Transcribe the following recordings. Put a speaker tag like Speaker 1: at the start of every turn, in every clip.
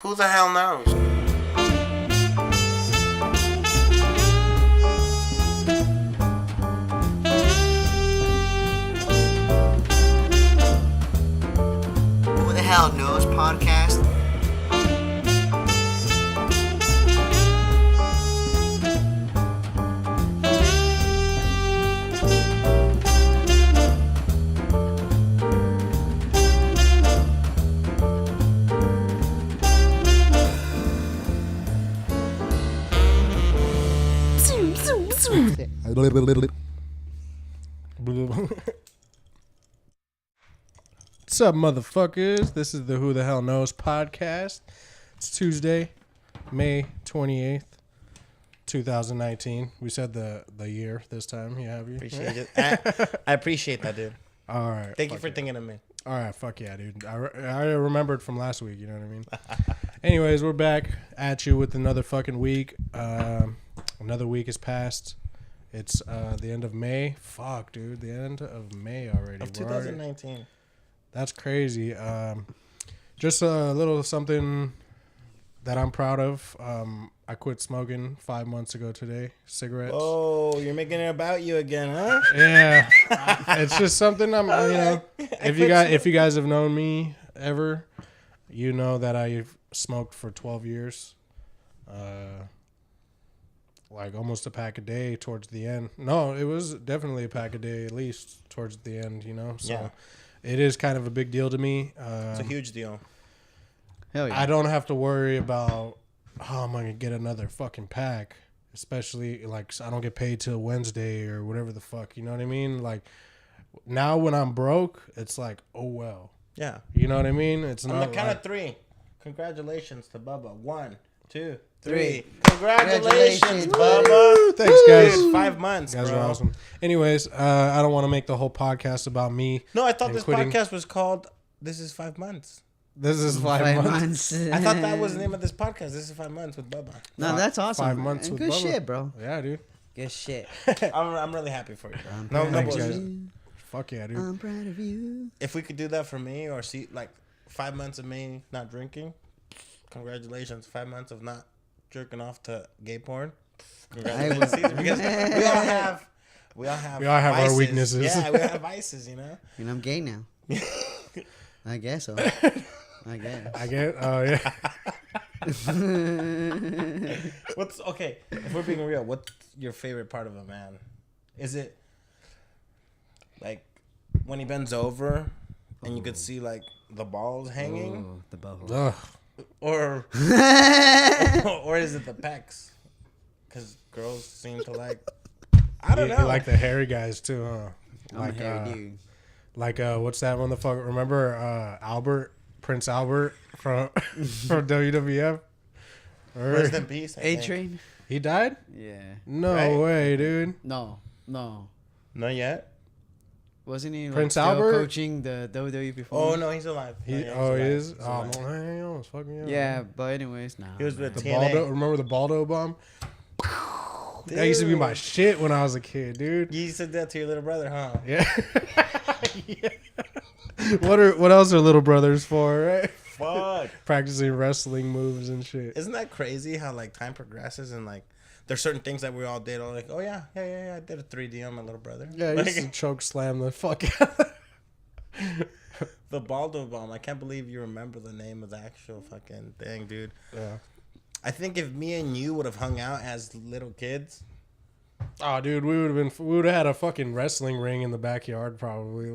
Speaker 1: Who the hell knows?
Speaker 2: Who the Hell Knows podcast.
Speaker 3: What's up, motherfuckers? This is the Who the Hell Knows podcast. It's Tuesday, May 28th, 2019. We said the year this time. Yeah, have you?
Speaker 1: Appreciate it. I appreciate that, dude.
Speaker 3: All right.
Speaker 1: Thank you for thinking of me.
Speaker 3: All right, fuck yeah, dude. I remembered from last week, you know what I mean? Anyways, we're back at you with another fucking week. Another week has passed. It's the end of May. Fuck, dude. The end of May already.
Speaker 1: Of 2019.
Speaker 3: That's crazy. Just a little something that I'm proud of. I quit smoking 5 months ago today. Cigarettes.
Speaker 1: Oh, you're making it about you again, huh?
Speaker 3: Yeah. It's just something I'm, if you guys have known me ever, you know that I've smoked for 12 years. Like almost a pack a day towards the end. No, it was definitely a pack a day at least towards the end, you know? So
Speaker 1: yeah.
Speaker 3: It is kind of a big deal to me.
Speaker 1: It's a huge deal.
Speaker 4: Hell yeah.
Speaker 3: I don't have to worry about how am I going to get another fucking pack, especially like I don't get paid till Wednesday or whatever the fuck, you know what I mean? Like now when I'm broke, it's like, oh well.
Speaker 1: Yeah.
Speaker 3: You know what I mean? It's
Speaker 1: On
Speaker 3: not
Speaker 1: the count
Speaker 3: like,
Speaker 1: of three, congratulations to Bubba. 1, 2, 3.
Speaker 4: Three.
Speaker 1: Congratulations,
Speaker 4: Congratulations.
Speaker 1: Bubba.
Speaker 3: Thanks, guys.
Speaker 1: Dude, 5 months,
Speaker 3: You guys
Speaker 1: bro.
Speaker 3: are awesome. Anyways, I don't want to make the whole podcast about me.
Speaker 1: No, I thought
Speaker 3: And
Speaker 1: this
Speaker 3: quitting.
Speaker 1: podcast was called This is 5 months.
Speaker 3: This is 5 months.
Speaker 1: I thought that was the name of this podcast. This is 5 months with Bubba.
Speaker 4: No, that's awesome.
Speaker 3: 5 months
Speaker 4: And
Speaker 3: with
Speaker 4: good
Speaker 3: Bubba.
Speaker 4: shit, bro.
Speaker 3: Yeah, dude.
Speaker 4: Good shit.
Speaker 1: I'm really happy for you, bro.
Speaker 4: I'm
Speaker 1: No,
Speaker 4: proud
Speaker 1: no
Speaker 3: Thanks,
Speaker 4: of
Speaker 3: guys.
Speaker 1: bullshit.
Speaker 4: you.
Speaker 3: Fuck yeah, dude.
Speaker 4: I'm proud of you.
Speaker 1: If we could do that for me or see like 5 months of me not drinking, congratulations. 5 months of not jerking off to gay porn. Congratulations. Because we all have
Speaker 3: our
Speaker 1: vices.
Speaker 3: weaknesses.
Speaker 1: Yeah, we have vices, you know?
Speaker 4: And I'm gay now. I guess so. I guess.
Speaker 3: I get, oh yeah.
Speaker 1: What's okay, if we're being real, what's your favorite part of a man? Is it like when he bends over and you could see like the balls hanging?
Speaker 4: Oh, the butthole.
Speaker 3: Ugh.
Speaker 1: Or or is it the pecs? Because girls seem to like. I don't know.
Speaker 3: You like the hairy guys too, huh?
Speaker 4: I'm a hairy dude.
Speaker 3: Like what's that motherfucker? Remember Prince Albert from WWF?
Speaker 1: Rest in peace. I think.
Speaker 4: A-Train?
Speaker 3: He died?
Speaker 4: Yeah.
Speaker 3: No
Speaker 1: Right?
Speaker 3: way, dude.
Speaker 4: No.
Speaker 1: Not yet.
Speaker 4: Wasn't he like,
Speaker 3: Prince
Speaker 4: still
Speaker 3: Albert?
Speaker 4: coaching the WWE before?
Speaker 1: Oh no, he's alive.
Speaker 3: He
Speaker 1: he's
Speaker 3: he
Speaker 1: alive.
Speaker 3: is.
Speaker 1: He's
Speaker 3: Oh
Speaker 1: alive.
Speaker 3: no, hang on, it's fucking up.
Speaker 4: Yeah, but anyways, nah.
Speaker 1: He was with
Speaker 3: The
Speaker 1: TNA.
Speaker 3: Baldo. Remember the Baldo bomb? That used to be my shit when I was a kid, dude.
Speaker 1: You said that to your little brother, huh?
Speaker 3: Yeah. Yeah. What else are little brothers for, right?
Speaker 1: Fuck.
Speaker 3: Practicing wrestling moves and shit.
Speaker 1: Isn't that crazy how like time progresses and like there's certain things that we all did. All like, oh yeah, I did a 3D on my little brother.
Speaker 3: Yeah, I
Speaker 1: Like,
Speaker 3: used to choke slam the fuck out.
Speaker 1: the Baldo bomb. I can't believe you remember the name of the actual fucking thing, dude.
Speaker 3: Yeah.
Speaker 1: I think if me and you would have hung out as little kids,
Speaker 3: Oh, dude, we would have had a fucking wrestling ring in the backyard probably.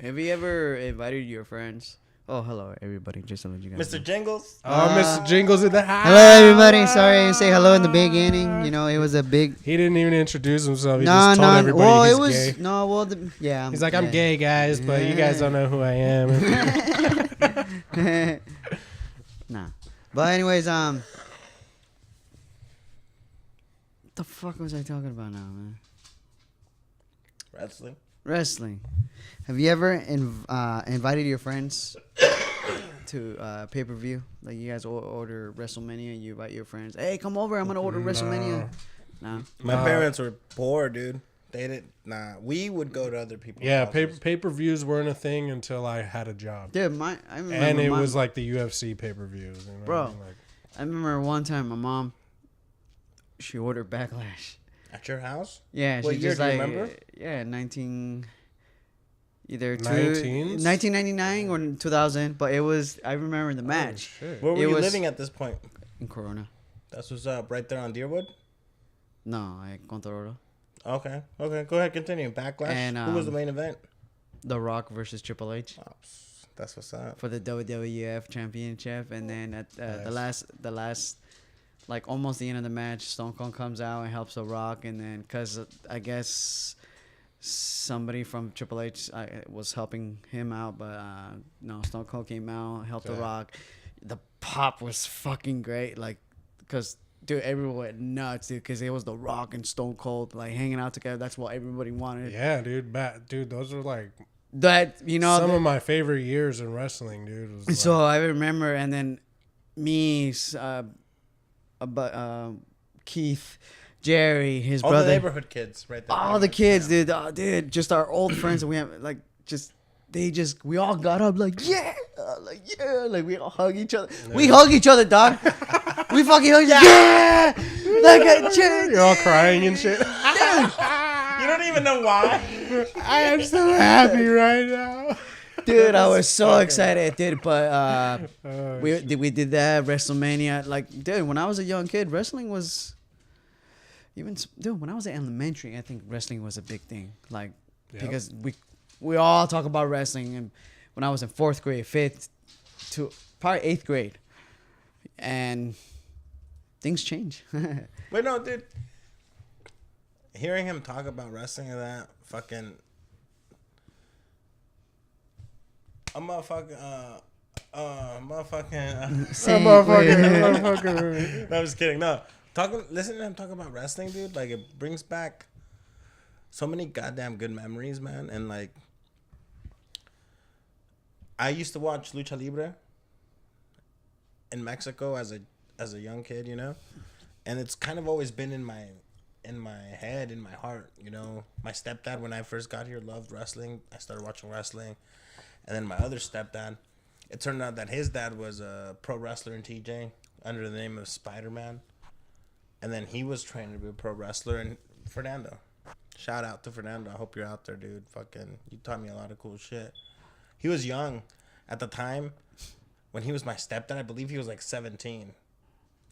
Speaker 4: Have you ever invited your friends? Oh, hello, everybody. Just to let you guys
Speaker 1: Mr.
Speaker 4: know.
Speaker 1: Jingles.
Speaker 3: Oh, Mr. Jingles in the house.
Speaker 4: Hello, everybody. Sorry I didn't say hello in the beginning. You know, it was a big...
Speaker 3: He didn't even introduce himself. He just told everybody
Speaker 4: well,
Speaker 3: he's
Speaker 4: it was...
Speaker 3: gay.
Speaker 4: No, well, yeah.
Speaker 3: He's like, I'm
Speaker 4: yeah.
Speaker 3: gay, guys, but you guys don't know who I am.
Speaker 4: Nah. But anyways, what the fuck was I talking about now, man? Wrestling. Have you ever invited your friends to pay-per-view? Like you guys order WrestleMania, you invite your friends. Hey, come over. I'm going to order WrestleMania. No.
Speaker 1: My parents were poor, dude. They didn't. Nah, we would go to other people's
Speaker 3: Yeah,
Speaker 1: houses.
Speaker 3: pay-per-views weren't a thing until I had a job.
Speaker 4: Dude, I remember
Speaker 3: And it was like the UFC pay-per-views. You know
Speaker 4: Bro.
Speaker 3: what I mean? Like,
Speaker 4: I remember one time my mom, she ordered Backlash.
Speaker 1: At your house?
Speaker 4: Yeah,
Speaker 1: What
Speaker 4: she
Speaker 1: year
Speaker 4: just
Speaker 1: do you
Speaker 4: like
Speaker 1: remember?
Speaker 4: yeah,
Speaker 3: 19s?
Speaker 4: 1999 or 2000. But it was I remember the match
Speaker 3: shit.
Speaker 1: Where were
Speaker 4: It
Speaker 1: you
Speaker 4: was-
Speaker 1: living at this point?
Speaker 4: in Corona.
Speaker 1: That's what's up. Right there on Deerwood?
Speaker 4: No, I Control.
Speaker 1: Okay. Go ahead, continue. Backlash.
Speaker 4: And,
Speaker 1: Who was the main event?
Speaker 4: The Rock versus Triple H
Speaker 1: Oh, that's what's up.
Speaker 4: for the WWF Championship, and then at the
Speaker 3: Nice.
Speaker 4: last, like almost the end of the match, Stone Cold comes out and helps The Rock, and then because I guess somebody from Triple H was helping him out, but no, Stone Cold came out, helped The
Speaker 3: Yeah.
Speaker 4: Rock. The pop was fucking great, like because. Dude, everyone went nuts, dude, because it was The Rock and Stone Cold like hanging out together. That's what everybody wanted.
Speaker 3: Yeah, dude. Dude, those are like
Speaker 4: That
Speaker 3: some of my favorite years in wrestling, dude. Was
Speaker 4: So
Speaker 3: like,
Speaker 4: I remember, and then me, Keith, Jerry, his
Speaker 1: All the
Speaker 4: brother,
Speaker 1: neighborhood kids right there.
Speaker 4: all the kids, dude. Oh, dude, just our old friends. And we have like we all got up like like we all hug each other. Yeah. We hug each other, dog. We fucking hug. Yeah, like
Speaker 3: you're all crying and shit.
Speaker 1: You don't even know why.
Speaker 3: I am so happy right now.
Speaker 4: Dude, I was so excited, dude. But
Speaker 3: Oh,
Speaker 4: we did that WrestleMania. Like, dude, when I was a young kid, wrestling was dude. When I was in elementary, I think wrestling was a big thing. Like, because we all talk about wrestling, and when I was in 4th grade, 5th to probably 8th grade, and things change.
Speaker 1: But no, dude. Hearing him talk about wrestling and that fucking. I'm motherfucking.
Speaker 3: motherfucker.
Speaker 1: No, I'm just kidding. No, listen to him talk about wrestling, dude. Like it brings back so many goddamn good memories, man. And like, I used to watch Lucha Libre in Mexico as a young kid, you know, and it's kind of always been in my head, in my heart, you know. My stepdad, when I first got here, loved wrestling. I started watching wrestling, and then my other stepdad, it turned out that his dad was a pro wrestler in TJ under the name of Spider-Man, and then he was trained to be a pro wrestler. And Fernando, shout out to Fernando. I hope you're out there, dude. Fucking, you taught me a lot of cool shit. He was young at the time when he was my stepdad. I believe he was like 17.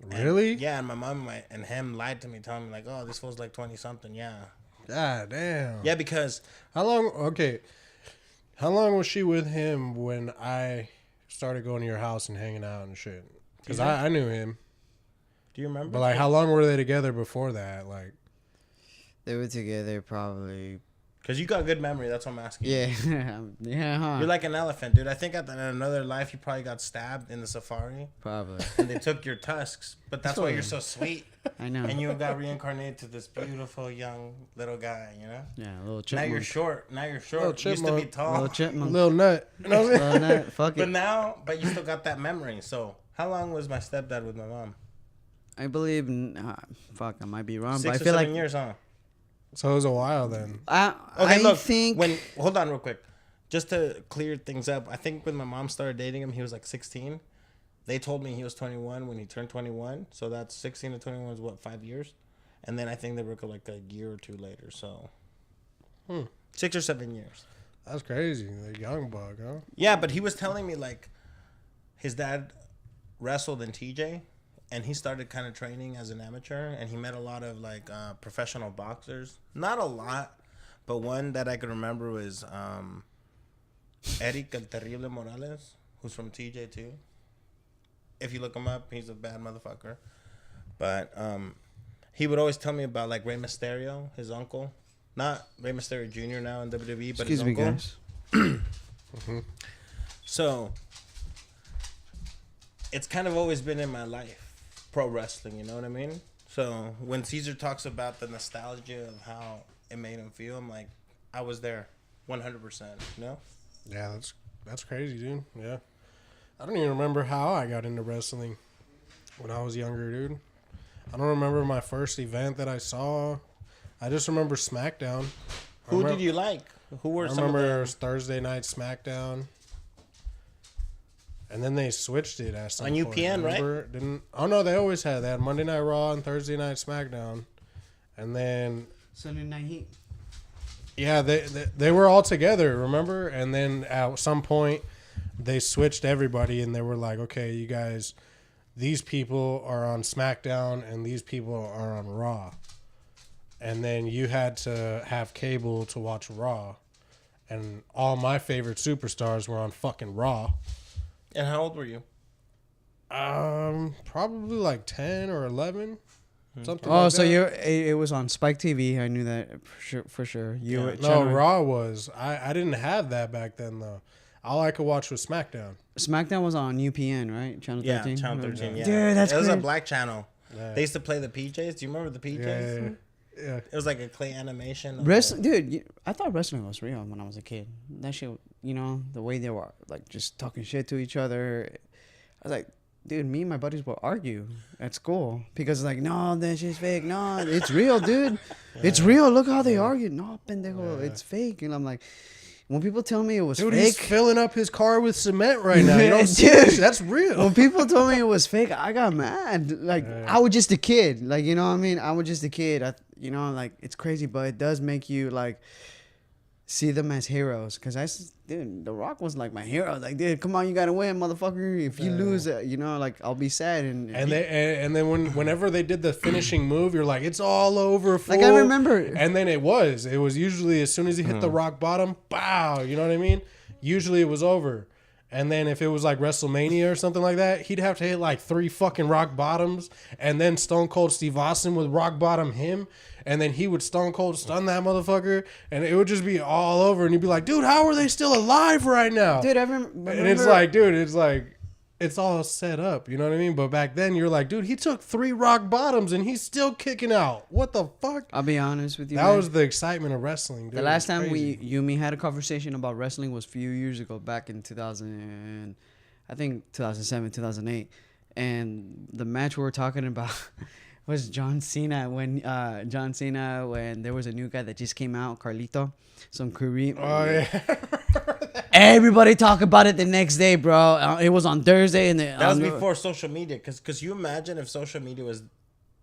Speaker 3: Really?
Speaker 1: And, yeah, and my mom and him lied to me, telling me like, "Oh, this fool's like 20 something." Yeah.
Speaker 3: God damn.
Speaker 1: Yeah, because
Speaker 3: How long? Okay. How long was she with him when I started going to your house and hanging out and shit? Because I knew him.
Speaker 1: do you remember?
Speaker 3: But like, how long were they together before that? Like,
Speaker 4: They were together probably.
Speaker 1: Because you got good memory. That's what I'm asking.
Speaker 4: Yeah, yeah, huh?
Speaker 1: You're like an elephant, dude. I think in another life you probably got stabbed in the safari,
Speaker 4: Probably.
Speaker 1: and they took your tusks. But that's why you're so sweet,
Speaker 4: I know.
Speaker 1: and you got reincarnated to this beautiful young little guy. You know.
Speaker 4: Yeah, a little
Speaker 1: Now
Speaker 4: chipmunk.
Speaker 1: you're short. Now you're short.
Speaker 3: Little
Speaker 1: You used to be
Speaker 3: chipmunk.
Speaker 1: tall.
Speaker 4: Little chipmunk.
Speaker 3: little nut. You know what I'm saying?
Speaker 4: Little nut. Fuck
Speaker 1: But
Speaker 4: it.
Speaker 1: now, you still got that memory. So, how long was my stepdad with my mom?
Speaker 4: I believe. Fuck, I might be wrong,
Speaker 1: 6
Speaker 4: but I
Speaker 1: or
Speaker 4: feel
Speaker 1: 7
Speaker 4: like.
Speaker 1: years, huh?
Speaker 3: So it was a while then.
Speaker 1: Okay,
Speaker 4: I
Speaker 1: look.
Speaker 4: think.
Speaker 1: Hold on, real quick, just to clear things up. I think when my mom started dating him, he was like 16. They told me he was 21 when he turned 21. So that's 16 to 21 is what, 5 years? And then I think they were like a year or two later. So 6 or 7 years.
Speaker 3: That's crazy. The young buck, huh?
Speaker 1: Yeah, but he was telling me like his dad wrestled in TJ. And he started kind of training as an amateur, and he met a lot of like professional boxers. Not a lot, but one that I could remember was Eric El Terrible Morales, who's from TJ too. If you look him up, he's a bad motherfucker. But he would always tell me about like Rey Mysterio, his uncle. Not Rey Mysterio Jr. now in WWE, but
Speaker 4: Excuse
Speaker 1: his
Speaker 4: me,
Speaker 1: uncle.
Speaker 4: guys.
Speaker 1: So it's kind of always been in my life. Pro wrestling, you know what I mean? So when Caesar talks about the nostalgia of how it made him feel, I'm like, I was there 100%, you know?
Speaker 3: Yeah, that's crazy, dude. Yeah. I don't even remember how I got into wrestling when I was younger, dude. I don't remember my first event that I saw. I just remember SmackDown.
Speaker 1: Who did you like? Who were some of
Speaker 3: remember
Speaker 1: the...
Speaker 3: it was Thursday night SmackDown. And then they switched it at some
Speaker 1: on
Speaker 3: point.
Speaker 1: UPN,
Speaker 3: remember?
Speaker 1: right?
Speaker 3: Oh no, they always had that. Monday Night Raw and Thursday Night SmackDown. And then
Speaker 4: Sunday Night Heat.
Speaker 3: yeah, they were all together, remember? And then at some point they switched everybody and they were like, okay, you guys, these people are on SmackDown and these people are on Raw. And then you had to have cable to watch Raw. And all my favorite superstars were on fucking Raw.
Speaker 1: And how old were you?
Speaker 3: Probably like 10 or 11. Something
Speaker 4: Oh,
Speaker 3: like
Speaker 4: so
Speaker 3: that.
Speaker 4: it was on Spike TV. I knew that for sure.
Speaker 3: No, Raw was. I didn't have that back then, though. All I could watch was SmackDown.
Speaker 4: SmackDown was on UPN, right? Channel 13.
Speaker 1: Yeah, Channel 13. Yeah,
Speaker 4: Dude, that's
Speaker 1: it was a
Speaker 4: crazy.
Speaker 1: black channel.
Speaker 3: Yeah.
Speaker 1: They used to play the PJs. Do you remember the PJs?
Speaker 3: Yeah.
Speaker 1: It was like a clay animation.
Speaker 4: Dude, I thought wrestling was real when I was a kid. That shit, the way they were like just talking shit to each other. I was like, dude, me and my buddies would argue at school because like, no, that shit's fake. No, it's real, dude. It's real. Look how they argue. No, pendejo, it's fake. And I'm like, when people tell me it was
Speaker 3: Dude,
Speaker 4: fake,
Speaker 3: he's filling up his car with cement right now. You don't see
Speaker 4: Dude.
Speaker 3: that shit? That's real.
Speaker 4: when people told me it was fake, I got mad. Like I was just a kid. Like you know what I mean? I was just a kid. Like it's crazy, but it does make you like see them as heroes. Cause dude, The Rock was like my hero. Like, dude, come on, you gotta win, motherfucker. If you lose, like I'll be sad. And
Speaker 3: then whenever they did the finishing move, you're like, it's all over. Fool.
Speaker 4: Like, I remember.
Speaker 3: And then it was usually as soon as he hit the rock bottom, bow. You know what I mean? Usually it was over. And then if it was like WrestleMania or something like that, he'd have to hit like 3 fucking rock bottoms, and then Stone Cold Steve Austin would rock bottom him, and then he would Stone Cold stun that motherfucker, and it would just be all over, and you'd be like, dude, how are they still alive right now?
Speaker 4: dude, I remember.
Speaker 3: And it's like, dude, it's all set up, you know what I mean? But back then, you're like, dude, he took 3 rock bottoms and he's still kicking out. What the fuck?
Speaker 4: I'll be honest with you.
Speaker 3: That
Speaker 4: man.
Speaker 3: was the excitement of wrestling, dude.
Speaker 4: The last time
Speaker 3: crazy.
Speaker 4: you and me had a conversation about wrestling was a few years ago, back in 2000, I think 2007, 2008, and the match we were talking about was John Cena when there was a new guy that just came out, Carlito, some Korean.
Speaker 3: Oh yeah.
Speaker 4: Everybody talk about it the next day, bro. It was on Thursday, and
Speaker 1: That was before social media. Cause you imagine if social media was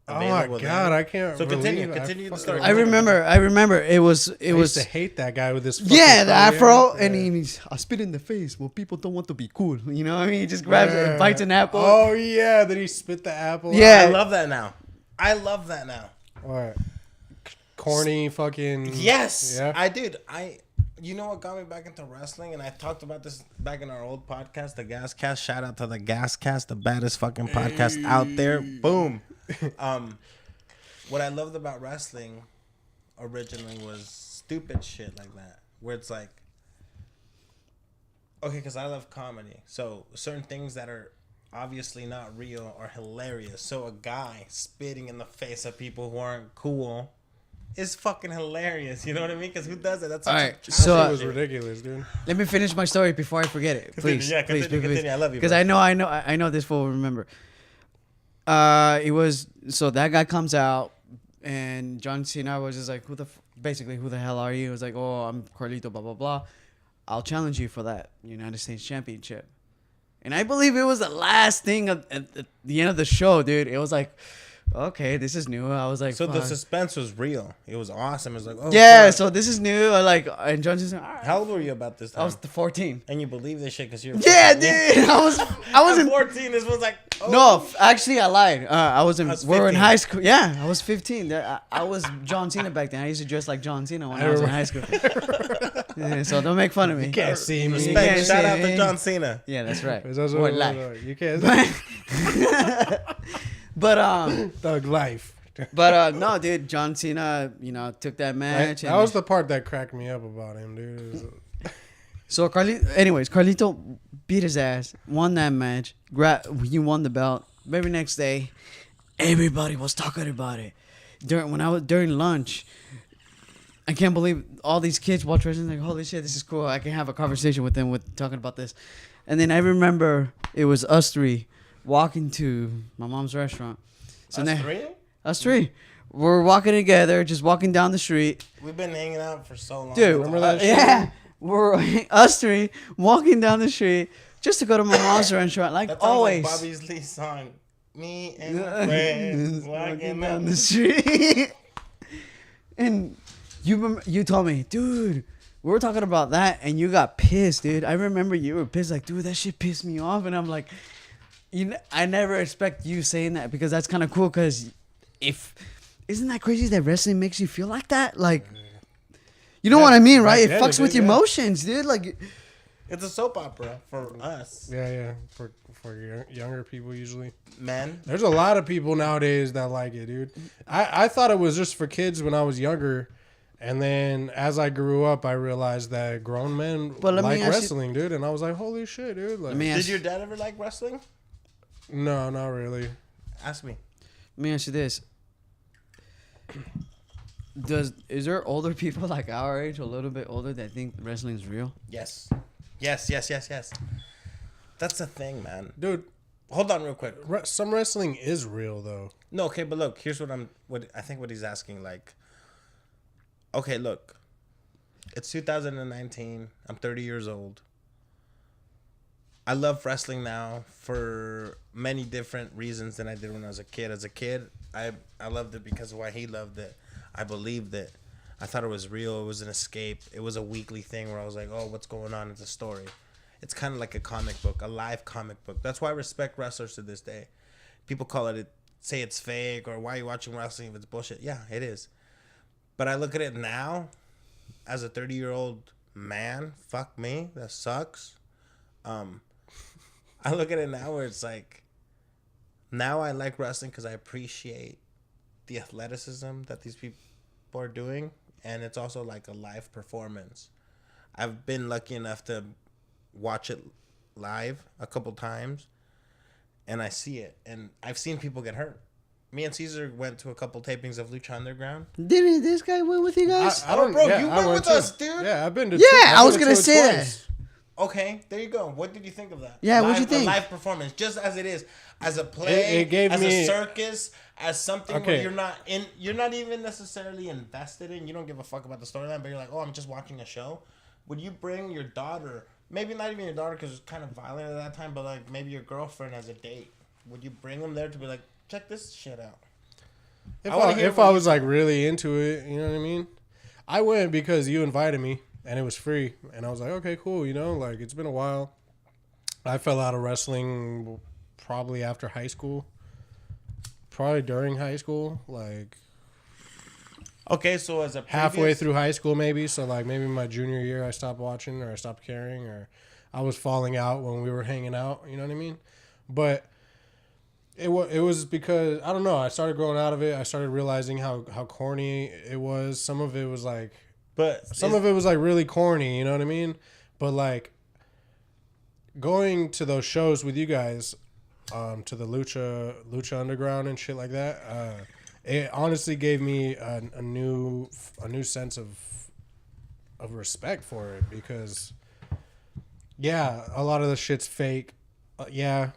Speaker 3: Oh my
Speaker 1: available
Speaker 3: god,
Speaker 1: then.
Speaker 3: I can't.
Speaker 1: So continue
Speaker 3: believe
Speaker 1: the story.
Speaker 4: I remember it was
Speaker 3: I used to hate that guy with this.
Speaker 4: the
Speaker 3: fucking
Speaker 4: afro,
Speaker 3: yeah.
Speaker 4: and he's I spit in the face. Well, people don't want to be cool, you know what I mean? He just grabs it and bites an apple.
Speaker 3: Oh yeah, that he spit the apple.
Speaker 4: Yeah.
Speaker 1: I love that now.
Speaker 3: All right. Corny fucking.
Speaker 1: Yes,
Speaker 3: Yeah.
Speaker 1: I did. You know what got me back into wrestling, and I talked about this back in our old podcast, the GasCast. Shout out to the GasCast, the baddest fucking podcast out there. Boom. What I loved about wrestling originally was stupid shit like that, where it's like, okay, because I love comedy, so certain things that are obviously not real are hilarious. So a guy spitting in the face of people who aren't cool is fucking hilarious. You know what I mean? Because who does it? That's such
Speaker 4: Alright,
Speaker 1: a
Speaker 4: so,
Speaker 3: That shit was ridiculous, dude.
Speaker 4: Let me finish my story before I forget it. Please,
Speaker 1: Continue, continue. I love you,
Speaker 4: because
Speaker 1: bro.
Speaker 4: I know this fool will remember. It was so that guy comes out, and John Cena was just like, who the hell are you? He was like, oh, I'm Carlito, blah blah blah. I'll challenge you for that United States Championship. And I believe it was the last thing at the end of the show, dude. It was like, okay, this is new. I was like,
Speaker 1: So the
Speaker 4: fuck.
Speaker 1: suspense was real. It was awesome. It was like, oh
Speaker 4: Yeah,
Speaker 1: fuck.
Speaker 4: so this is new. And John Cena, all right.
Speaker 1: How old were you about this time?
Speaker 4: I was 14.
Speaker 1: And you believe this shit because you're
Speaker 4: Yeah, dude. I was
Speaker 1: At
Speaker 4: in
Speaker 1: 14. This was like, oh.
Speaker 4: No, actually, I lied. We were in
Speaker 1: 15.
Speaker 4: high school. Yeah, I was 15. I was John Cena back then. I used to dress like John Cena when I was in high school. Yeah, so don't make fun of me.
Speaker 3: You can't see me.
Speaker 1: Respect.
Speaker 4: can't
Speaker 1: Shout
Speaker 4: say
Speaker 1: out to
Speaker 4: me.
Speaker 1: John Cena.
Speaker 4: Yeah, that's right.
Speaker 3: It's also-
Speaker 4: Or life.
Speaker 3: You can't.
Speaker 4: But
Speaker 3: Thug life.
Speaker 4: no, dude, John Cena, took that match.
Speaker 3: That was the part that cracked me up about him, dude. It was-
Speaker 4: So Carlito beat his ass, won that match. He won the belt. Very next day, everybody was talking about it. During lunch, I can't believe all these kids watch wrestling. Like, holy shit, this is cool. I can have a conversation with them talking about this. And then I remember it was us 3 walking to my mom's restaurant. So
Speaker 1: Us
Speaker 4: now-
Speaker 1: three?
Speaker 4: Us three. We're walking together, just walking down the street.
Speaker 1: We've been hanging out for so long.
Speaker 4: Dude,
Speaker 3: Remember that shit?
Speaker 4: yeah. We're us three walking down the street just to go to my mom's restaurant, like
Speaker 1: That sounds
Speaker 4: always.
Speaker 1: like Bobby's Lee song. Me and my friends walking
Speaker 4: down
Speaker 1: down
Speaker 4: the street. And you told me, dude, we were talking about that, and you got pissed, dude. I remember you were pissed, like, dude, that shit pissed me off. And I'm like, I never expect you saying that, because that's kind of cool. Because isn't that crazy that wrestling makes you feel like that? Like, you know what I mean, right? It
Speaker 3: yeah,
Speaker 4: fucks with your emotions, dude. Like,
Speaker 1: It's a soap opera for us.
Speaker 3: Yeah. For younger people usually.
Speaker 1: Men.
Speaker 3: There's a lot of people nowadays that like it, dude. I thought it was just for kids when I was younger. And then as I grew up, I realized that grown men like wrestling, dude. And I was like, holy shit, dude. Like,
Speaker 1: Did your dad ever like wrestling?
Speaker 3: No, not really.
Speaker 1: Ask me.
Speaker 4: Let me ask you this. Is there older people like our age, a little bit older, that think wrestling is real?
Speaker 1: Yes. That's the thing, man.
Speaker 3: Dude,
Speaker 1: hold on real quick.
Speaker 3: Some wrestling is real, though.
Speaker 1: No, okay, but look, here's what I think what he's asking, like, okay, look, it's 2019. I'm 30 years old. I love wrestling now for many different reasons than I did when I was a kid. As a kid, I loved it because of why he loved it. I believed it. I thought it was real. It was an escape. It was a weekly thing where I was like, oh, what's going on? It's a story. It's kind of like a comic book, a live comic book. That's why I respect wrestlers to this day. People call it, say it's fake, or why are you watching wrestling if it's bullshit? Yeah, it is. But I look at it now as a 30-year-old man. Fuck me. That sucks. I look at it now where it's like, now I like wrestling because I appreciate the athleticism that these people are doing. And it's also like a live performance. I've been lucky enough to watch it live a couple times. And I see it. And I've seen people get hurt. Me and Caesar went to a couple tapings of Lucha Underground.
Speaker 4: Didn't this guy went with you guys?
Speaker 1: You went with us, dude.
Speaker 3: Yeah, I've been to
Speaker 4: I was going to say that.
Speaker 1: Okay, there you go. What did you think of that?
Speaker 4: Yeah, what'd you think?
Speaker 1: A live performance, just as it is, as a play,
Speaker 3: it gave
Speaker 1: as
Speaker 3: me
Speaker 1: a circus, as something where you're not even necessarily invested in. You don't give a fuck about the storyline, but you're like, oh, I'm just watching a show. Would you bring your daughter? Maybe not even your daughter because it's kind of violent at that time, but like maybe your girlfriend as a date. Would you bring them there to be like, check this shit out?
Speaker 3: If I was like really into it, you know what I mean? I went because you invited me. And it was free. And I was like, okay, cool. You know, like, it's been a while. I fell out of wrestling probably after high school. Probably during high school. Like,
Speaker 1: okay, so as a
Speaker 3: halfway through high school, maybe. So, like, maybe my junior year, I stopped watching or I stopped caring. Or I was falling out when we were hanging out. You know what I mean? But it was because, I don't know. I started growing out of it. I started realizing how corny it was. Some of it was, like...
Speaker 1: But
Speaker 3: some of it was like really corny, you know what I mean? But like going to those shows with you guys, to the Lucha Underground and shit like that, it honestly gave me a new sense of respect for it because, yeah, a lot of the shit's fake. Yeah,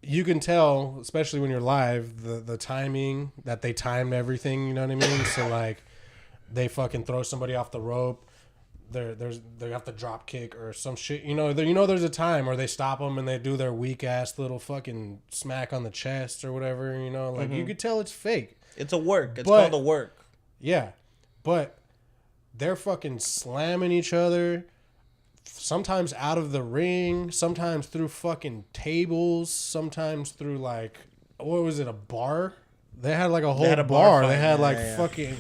Speaker 3: you can tell, especially when you're live, the timing that they timed everything. You know what I mean? So like. They fucking throw somebody off the rope. They have to drop kick or some shit. You know, there's a time, or they stop them and they do their weak ass little fucking smack on the chest or whatever. You know, like you could tell it's fake.
Speaker 1: It's a work. It's called a work.
Speaker 3: Yeah, but they're fucking slamming each other. Sometimes out of the ring. Sometimes through fucking tables. Sometimes through like what was it? A bar? They had like a whole bar. They had fucking.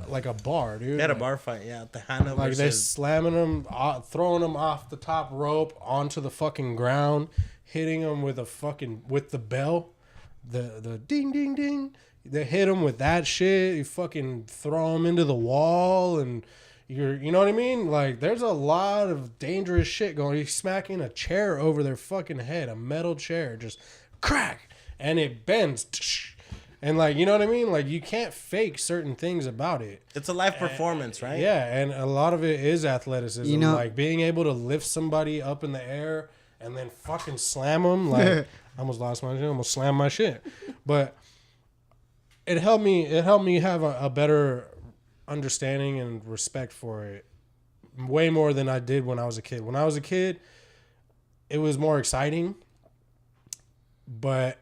Speaker 3: Like a bar, dude.
Speaker 1: They had a bar fight, yeah. The Hannah
Speaker 3: like they slamming them, throwing them off the top rope onto the fucking ground, hitting them with the bell, the ding ding ding. They hit them with that shit. You fucking throw them into the wall, and you know what I mean? Like there's a lot of dangerous shit going. You're smacking a chair over their fucking head, a metal chair, just crack, and it bends. And, like, you know what I mean? Like, you can't fake certain things about it.
Speaker 1: It's a live performance, right?
Speaker 3: Yeah, and a lot of it is athleticism.
Speaker 4: You know,
Speaker 3: like, being able to lift somebody up in the air and then fucking slam them. Like, I almost lost my shit. I almost slammed my shit. But it helped me have a better understanding and respect for it, way more than I did when I was a kid. When I was a kid, it was more exciting, but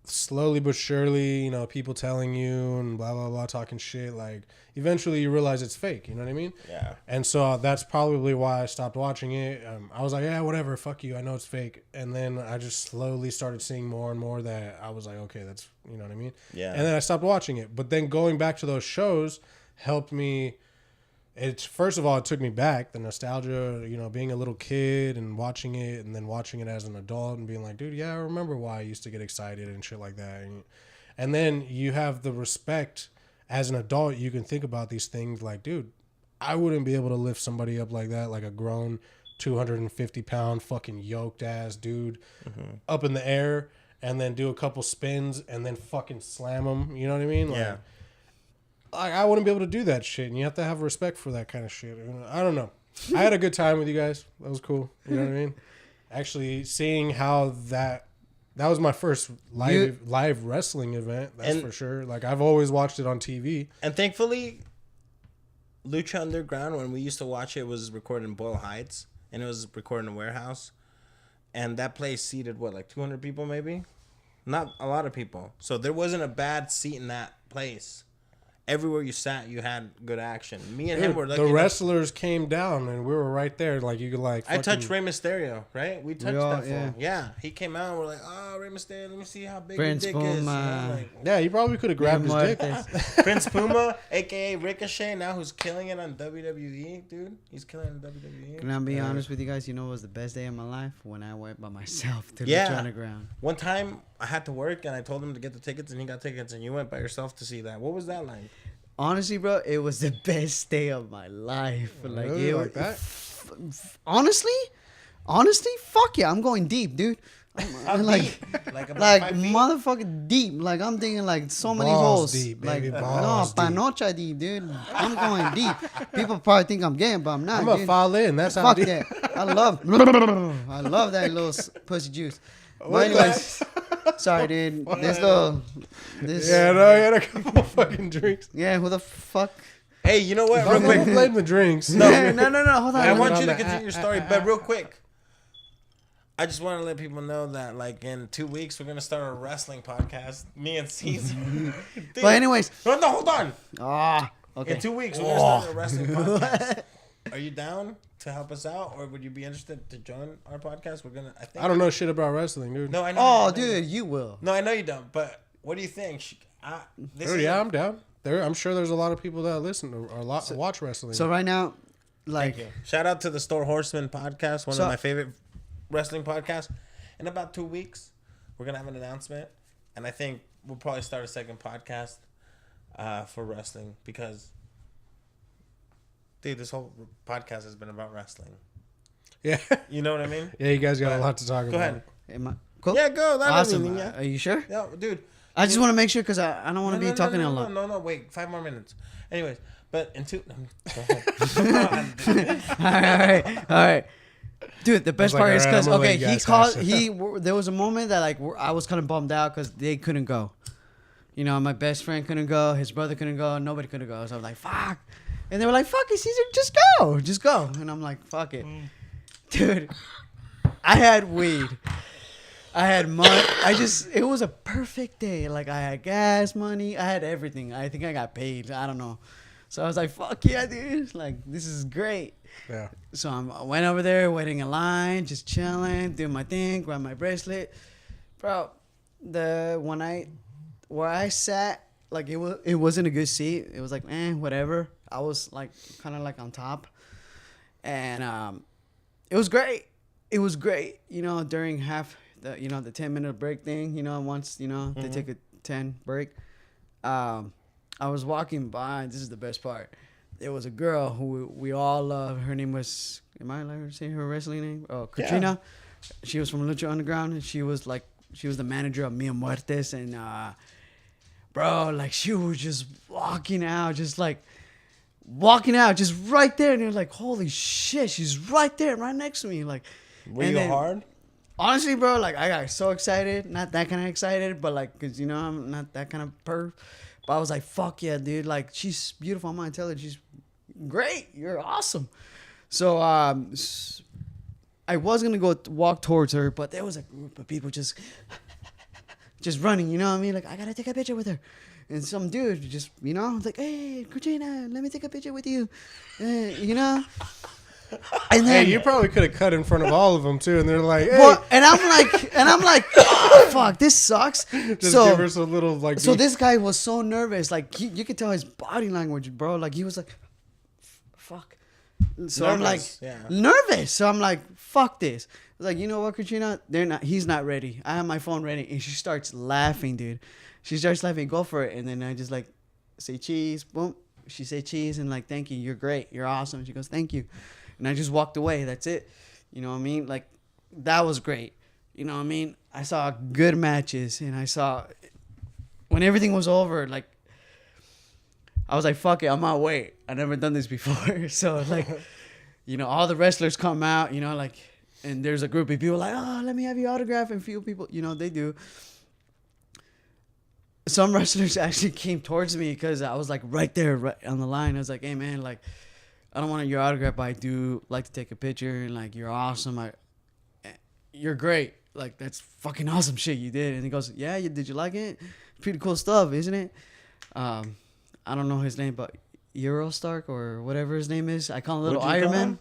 Speaker 3: slowly but surely, you know, people telling you and blah blah blah, talking shit, like eventually you realize it's fake, you know what I mean?
Speaker 1: Yeah.
Speaker 3: And so that's probably why I stopped watching it. I was like, yeah, whatever, fuck you, I know it's fake. And then I just slowly started seeing more and more that I was like, okay, that's, you know what I mean?
Speaker 1: Yeah.
Speaker 3: And then I stopped watching it. But then going back to those shows helped me. It's, first of all, it took me back, the nostalgia, you know, being a little kid and watching it, and then watching it as an adult and being like, dude, yeah, I remember why I used to get excited and shit like that. And then you have the respect as an adult. You can think about these things like, dude, I wouldn't be able to lift somebody up like that, like a grown 250-pound fucking yoked ass dude up in the air and then do a couple spins and then fucking slam them. You know what I mean? Like,
Speaker 1: Yeah.
Speaker 3: I wouldn't be able to do that shit, and you have to have respect for that kind of shit. I don't know. I had a good time with you guys. That was cool. You know what I mean? Actually, seeing how that was my first live wrestling event. That's for sure. Like, I've always watched it on TV.
Speaker 1: And thankfully, Lucha Underground, when we used to watch it, was recorded in Boyle Heights, and it was recorded in a warehouse. And that place seated, what, like 200 people maybe? Not a lot of people. So there wasn't a bad seat in that place. Everywhere you sat, you had good action. Me and him were lucky.
Speaker 3: The wrestlers came down, and we were right there. Like, you could, like,
Speaker 1: I touched Rey Mysterio, right? We touched that fool.
Speaker 4: yeah.
Speaker 1: Yeah, he came out, and we're like, oh, Rey Mysterio, let me see how big
Speaker 4: Prince
Speaker 1: your dick is. You know,
Speaker 4: Puma.
Speaker 1: like,
Speaker 3: yeah, you probably could have grabbed his dick.
Speaker 1: Prince Puma, a.k.a. Ricochet, now who's killing it on WWE, dude. He's killing it on WWE.
Speaker 4: Can I be honest with you guys? You know what was the best day of my life? When I went by myself to
Speaker 1: Yeah.
Speaker 4: the underground.
Speaker 1: One time, I had to work, and I told him to get the tickets, and he got tickets, and you went by yourself to see that. What was that like?
Speaker 4: Honestly, bro, it was the best day of my life. Like,
Speaker 3: Really?
Speaker 4: it
Speaker 3: Like that?
Speaker 4: Honestly, fuck yeah, I'm going deep, dude. I'm like,
Speaker 1: deep? Like about
Speaker 4: like
Speaker 1: 5 feet?
Speaker 4: motherfucking deep. Like, I'm thinking like so many
Speaker 3: Balls
Speaker 4: holes.
Speaker 3: deep,
Speaker 4: like,
Speaker 3: baby,
Speaker 4: no,
Speaker 3: balls deep.
Speaker 4: panocha deep, dude. I'm going deep. People probably think I'm gay, but I'm not.
Speaker 3: I'm going to
Speaker 4: dude.
Speaker 3: fall in. That's how
Speaker 4: Fuck
Speaker 3: deep.
Speaker 4: that. I love that little pussy juice. But anyways, sorry, dude. This.
Speaker 3: Yeah, no, you had a couple fucking drinks.
Speaker 4: Yeah, who the fuck?
Speaker 1: Hey, you know what? Real
Speaker 3: Don't
Speaker 1: quick.
Speaker 3: blame the drinks.
Speaker 4: No, hold on.
Speaker 1: I want
Speaker 3: on
Speaker 1: you to
Speaker 3: the-
Speaker 1: continue your story, but real quick. I just want to let people know that, like, in 2 weeks, we're going to start a wrestling podcast. Me and Caesar. Dude,
Speaker 4: But anyways.
Speaker 1: No, hold on.
Speaker 4: Ah, okay.
Speaker 1: In 2 weeks, we're going to start a wrestling podcast. Are you down to help us out, or would you be interested to join our podcast? We're going to,
Speaker 3: I don't know shit about wrestling, dude.
Speaker 1: No, I know.
Speaker 4: Oh,
Speaker 1: I know.
Speaker 4: dude, you will.
Speaker 1: No, I know you don't, but what do you think?
Speaker 3: Dude, yeah, I'm down. I'm sure there's a lot of people that listen or watch wrestling.
Speaker 4: So right now, like,
Speaker 1: Thank you. Shout out to the Store Horseman podcast, one of my favorite wrestling podcasts. In about 2 weeks, we're gonna have an announcement, and I think we'll probably start a second podcast for wrestling because, dude, this whole podcast has been about wrestling.
Speaker 3: yeah,
Speaker 1: You know what I mean?
Speaker 3: yeah, you guys got a lot to talk about.
Speaker 1: Go ahead.
Speaker 4: am I cool?
Speaker 1: Yeah, go. That
Speaker 4: Awesome.
Speaker 1: Mean, yeah.
Speaker 4: Are you sure?
Speaker 1: Yeah, dude.
Speaker 4: I just want to make sure because I don't want to be talking a lot.
Speaker 1: No, wait, 5 more minutes. Anyways, but in two. Go ahead.
Speaker 4: All right. Dude, the best
Speaker 3: like,
Speaker 4: part is
Speaker 3: all right,
Speaker 4: because
Speaker 3: I'm gonna let
Speaker 4: okay,
Speaker 3: you
Speaker 4: he
Speaker 3: guys
Speaker 4: called.
Speaker 3: hash
Speaker 4: There was a moment that like I was kind of bummed out because they couldn't go. You know, my best friend couldn't go, his brother couldn't go, nobody couldn't go. So I was like, fuck. And they were like, fuck it, Caesar, just go. And I'm like, fuck it, dude. I had weed. I had money. It was a perfect day. Like, I had gas money. I had everything. I think I got paid. I don't know. So I was like, fuck yeah, dude. Like, this is great.
Speaker 3: Yeah.
Speaker 4: So I went over there, waiting in line, just chilling, doing my thing, grab my bracelet. Bro, where I sat, like, it wasn't a good seat. It was like, whatever. I was, like, kind of, like, on top. And it was great. It was great, you know, during the 10-minute break thing, once, they take a 10 break. I was walking by, and this is the best part. There was a girl who we all love. Her name was, am I allowed to say her wrestling name? Oh, Katrina. Yeah. She was from Lucha Underground, and she was the manager of Mia Muertes, and bro, like, she was just walking out, just right there, and you're like, holy shit, she's right there, right next to me, like.
Speaker 1: Were you hard?
Speaker 4: honestly, bro, like I got so excited. Not that kind of excited, but like, cause you know I'm not that kind of perv. But I was like, fuck yeah, dude. Like she's beautiful. I'm gonna tell her she's great. You're awesome. So I was gonna go walk towards her, but there was a group of people just running. You know what I mean? Like I gotta take a picture with her. And some dude just, you know, like, hey, Katrina, let me take a picture with you. You know? And then,
Speaker 3: hey, you probably could have cut in front of all of them too, and they're like, hey.
Speaker 4: well, and I'm like, oh, fuck, this sucks.
Speaker 3: Just
Speaker 4: so,
Speaker 3: give her some little like.
Speaker 4: So this guy was so nervous, like you could tell his body language, bro. Like he was like, fuck. So nervous, I'm like, nervous. So I'm like, fuck this. I was like, you know what, Katrina? He's not ready. I have my phone ready, and she starts laughing, dude. She starts laughing, go for it, and then I just like say cheese, boom. She said cheese, and like, thank you, you're great, you're awesome. She goes, thank you. And I just walked away. That's it. You know what I mean? Like, that was great. You know what I mean? I saw good matches, and I saw when everything was over, like, I was like, fuck it, I'm out. Wait, I never done this before. So, like, you know, all the wrestlers come out, you know, like, and there's a group of people like, oh, let me have your autograph. And few people, you know, they do. Some wrestlers actually came towards me because I was like right there, right on the line. I was like, hey, man, like, I don't want your autograph, but I do like to take a picture. And like, you're awesome. You're great. Like, that's fucking awesome shit you did. And he goes, yeah, did you like it? Pretty cool stuff, isn't it? I don't know his name, but Eurostark or whatever his name is. I call him Little Iron Man.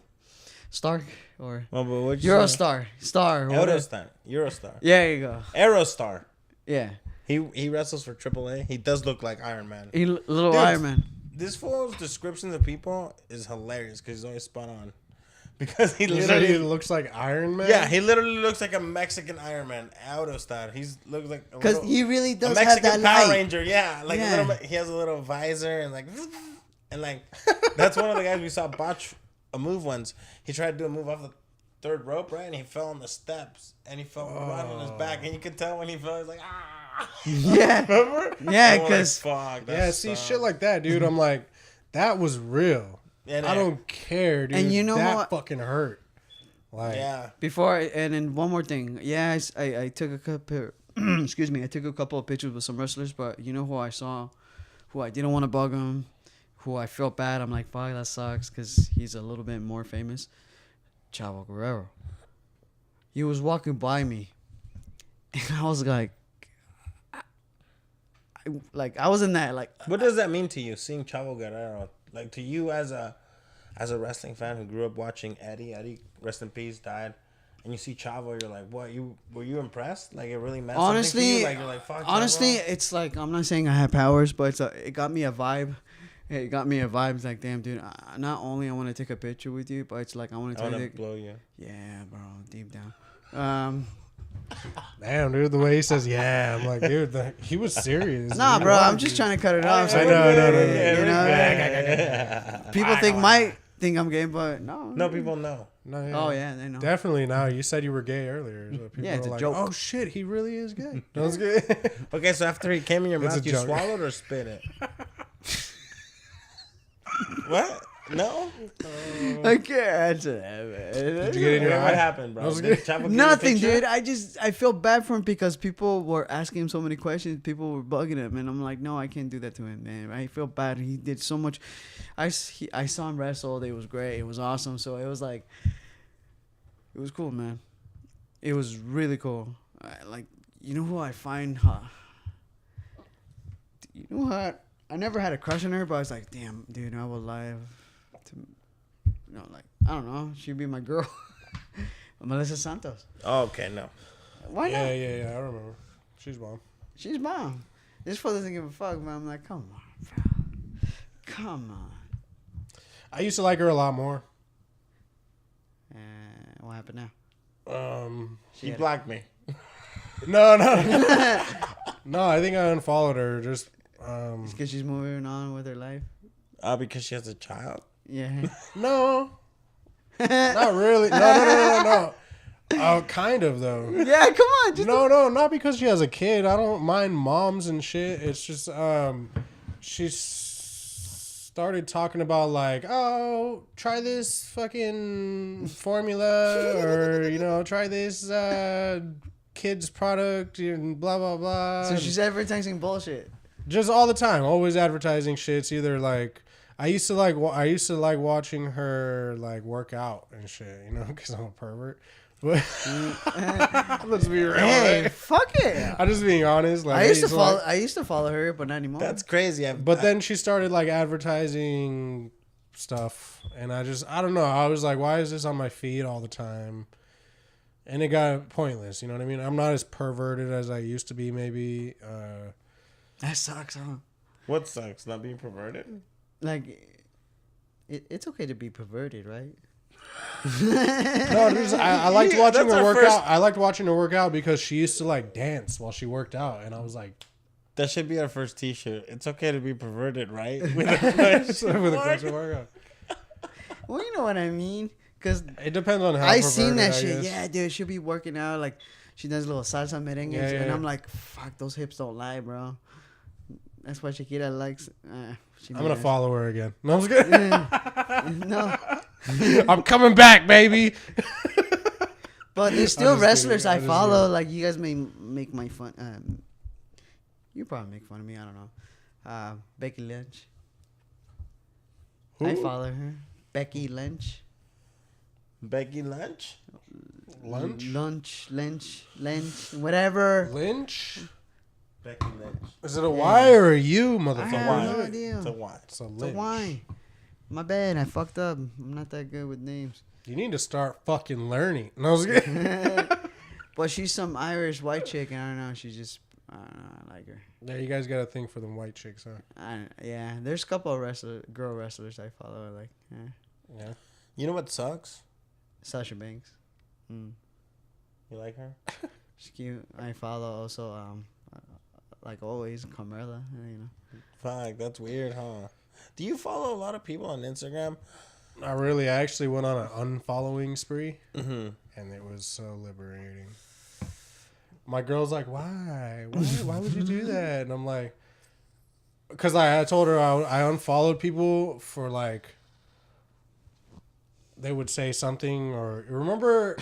Speaker 4: Stark or Eurostar. Star.
Speaker 1: Eurostar.
Speaker 4: Yeah, there you go.
Speaker 1: Aerostar.
Speaker 4: Yeah.
Speaker 1: He wrestles for AAA. He does look like Iron Man.
Speaker 4: Little Iron Man.
Speaker 1: This fool's descriptions of people is hilarious because he's always spot on. Because he
Speaker 3: literally looks like Iron Man.
Speaker 1: Yeah, he literally looks like a Mexican Iron Man, out of style. He looks like
Speaker 4: because he really does
Speaker 1: a Mexican
Speaker 4: have that
Speaker 1: Power
Speaker 4: light.
Speaker 1: Ranger. Yeah, like
Speaker 4: yeah.
Speaker 1: he has a little visor and like that's one of the guys we saw botch a move once. He tried to do a move off the third rope, right, and he fell on the steps and he fell right on his back, and you could tell when he fell, he's like
Speaker 4: yeah,
Speaker 1: remember?
Speaker 4: Yeah, because
Speaker 1: see
Speaker 3: shit like that, dude. I'm like, that was real. Yeah, I don't care, dude.
Speaker 4: And you know
Speaker 3: that
Speaker 4: what?
Speaker 3: Fucking hurt. Like,
Speaker 1: yeah.
Speaker 4: And then one more thing. Yeah, I took a couple. Excuse me. I took a couple of pictures with some wrestlers, but you know who I saw, who I didn't want to bug him, who I felt bad. I'm like, fuck, that sucks, because he's a little bit more famous. Chavo Guerrero. He was walking by me, and I was like, I was in that like.
Speaker 1: What does that mean to you, seeing Chavo Guerrero? Like, to you as a wrestling fan who grew up watching Eddie, rest in peace, died, and you see Chavo, you're like, what? Were you impressed? Like, it really meant something to you? Like, you're like, fuck.
Speaker 4: Honestly,
Speaker 1: Chavo?
Speaker 4: it's like, I'm not saying I have powers, but it got me a vibe. It got me a vibe. It's like, damn, dude. Not only I want to take a picture with you, but it's like I want to
Speaker 1: blow you.
Speaker 4: Yeah, bro, deep down.
Speaker 3: Damn, dude, the way he says, yeah, I'm like, dude, he was serious.
Speaker 4: Nah,
Speaker 3: dude.
Speaker 4: bro, I'm just trying to cut it off.
Speaker 3: I know.
Speaker 4: You know, people might think I'm gay, but no.
Speaker 1: No, people know.
Speaker 3: No, yeah.
Speaker 4: Oh yeah, they know.
Speaker 3: Definitely now. You said you were gay earlier. So people
Speaker 4: it's
Speaker 3: are
Speaker 4: a
Speaker 3: like,
Speaker 4: joke.
Speaker 3: oh shit, he really is gay. That's good.
Speaker 1: Okay, so after he came in your
Speaker 3: It's
Speaker 1: mouth,
Speaker 3: a
Speaker 1: you
Speaker 3: joke.
Speaker 1: swallowed or spit it? What? No?
Speaker 4: I can't answer that, man.
Speaker 3: Did you get in your eye?
Speaker 1: What happened, bro? Did Chavo give you a
Speaker 4: Nothing,
Speaker 1: picture?
Speaker 4: dude. I feel bad for him because people were asking him so many questions. People were bugging him, and I'm like, no, I can't do that to him, man. I feel bad. He did so much. I saw him wrestle. It was great. It was awesome. So it was like, it was cool, man. It was really cool. Like, you know who I find? You know what? I never had a crush on her, but I was like, damn, dude, I would lie to, you know, like, I don't know, she'd be my girl. Melissa Santos.
Speaker 1: Oh, okay, no.
Speaker 4: Why not?
Speaker 3: Yeah, I remember. She's bomb.
Speaker 4: She's bomb. This fool doesn't give a fuck, man. I'm like, come on, bro. Come on.
Speaker 3: I used to like her a lot more.
Speaker 4: What happened now?
Speaker 1: She blocked me.
Speaker 3: No. No, I think I unfollowed her. Just
Speaker 4: Because she's moving on with her life.
Speaker 1: Because she has a child.
Speaker 4: Yeah.
Speaker 3: no, not really. No. Kind of though.
Speaker 4: Yeah, come on. Just
Speaker 3: No, not because she has a kid. I don't mind moms and shit. It's just she started talking about like, oh, try this fucking formula, or try this kids product and blah blah blah.
Speaker 4: So she's advertising bullshit.
Speaker 3: Just all the time, always advertising shit. It's either like I used to like watching her like work out and shit, because I'm a pervert. But let's be real.
Speaker 4: Hey,
Speaker 3: right?
Speaker 4: fuck it.
Speaker 3: I'm just being honest. Like
Speaker 4: I used to follow her, but not anymore.
Speaker 1: That's crazy.
Speaker 3: But then she started like advertising stuff, and I don't know. I was like, why is this on my feed all the time? And it got pointless. You know what I mean? I'm not as perverted as I used to be. Maybe.
Speaker 4: That sucks, huh?
Speaker 1: What sucks? Not being perverted?
Speaker 4: Like, it's okay to be perverted, right?
Speaker 3: No, I liked watching her work out. I liked watching her work out because she used to like dance while she worked out, and I was like,
Speaker 1: that should be our first T-shirt. It's okay to be perverted, right?
Speaker 3: with a question mark.
Speaker 4: Well, you know what I mean. Because
Speaker 3: it depends on how
Speaker 4: I seen that shit.
Speaker 3: Guess.
Speaker 4: Yeah, dude, she'll be working out like she does little salsa merengue, and I'm like, fuck, those hips don't lie, bro. That's why Shakira likes.
Speaker 3: I'm gonna follow her again. No, I'm just kidding.
Speaker 4: No.
Speaker 3: I'm coming back, baby.
Speaker 4: But there's still wrestlers I follow. Like, you guys may make my fun. You probably make fun of me. I don't know. Becky Lynch.
Speaker 3: Who?
Speaker 4: I follow her. Becky Lynch.
Speaker 1: Becky Lynch?
Speaker 4: Lynch, whatever.
Speaker 3: Lynch?
Speaker 1: Becky Lynch.
Speaker 3: Is it a Y or a U, motherfucker?
Speaker 4: I have no idea.
Speaker 1: It's a Y.
Speaker 3: It's a
Speaker 4: It's a Y. My bad. I fucked up. I'm not that good with names.
Speaker 3: You need to start fucking learning. No, I was kidding.
Speaker 4: But she's some Irish white chick, and I don't know. She's just, I don't know. I like her.
Speaker 3: Yeah, you guys got a thing for them white chicks, huh?
Speaker 4: Yeah, there's a couple of girl wrestlers I follow. I like,
Speaker 3: Yeah.
Speaker 1: You know what sucks?
Speaker 4: Sasha Banks.
Speaker 1: You like her?
Speaker 4: She's cute. I follow also, like always, Carmella.
Speaker 1: Fuck, that's weird, huh? Do you follow a lot of people on Instagram?
Speaker 3: Not really. I actually went on an unfollowing spree,
Speaker 1: Mm-hmm.
Speaker 3: and it was so liberating. My girl's like, why? Why would you do that? And I'm like, because I told her I unfollowed people for like, they would say something, or remember,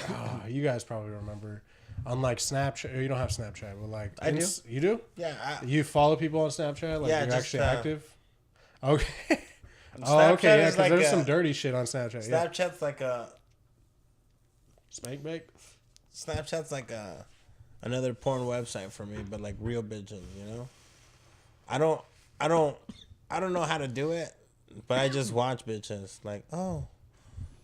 Speaker 3: you guys probably remember, on like Snapchat, or you don't have Snapchat, but like,
Speaker 1: I do.
Speaker 3: You do?
Speaker 1: Yeah.
Speaker 3: You follow people on Snapchat? Like,
Speaker 1: Yeah,
Speaker 3: you're
Speaker 1: just,
Speaker 3: actually active? Okay.
Speaker 1: Snapchat
Speaker 3: okay, yeah,
Speaker 1: is
Speaker 3: because
Speaker 1: like
Speaker 3: there's some dirty shit on Snapchat.
Speaker 1: Snapchat's like a...
Speaker 3: Spank bake?
Speaker 1: Snapchat's like another porn website for me, but like real bitches, I don't know how to do it, but I just watch bitches. Like, oh,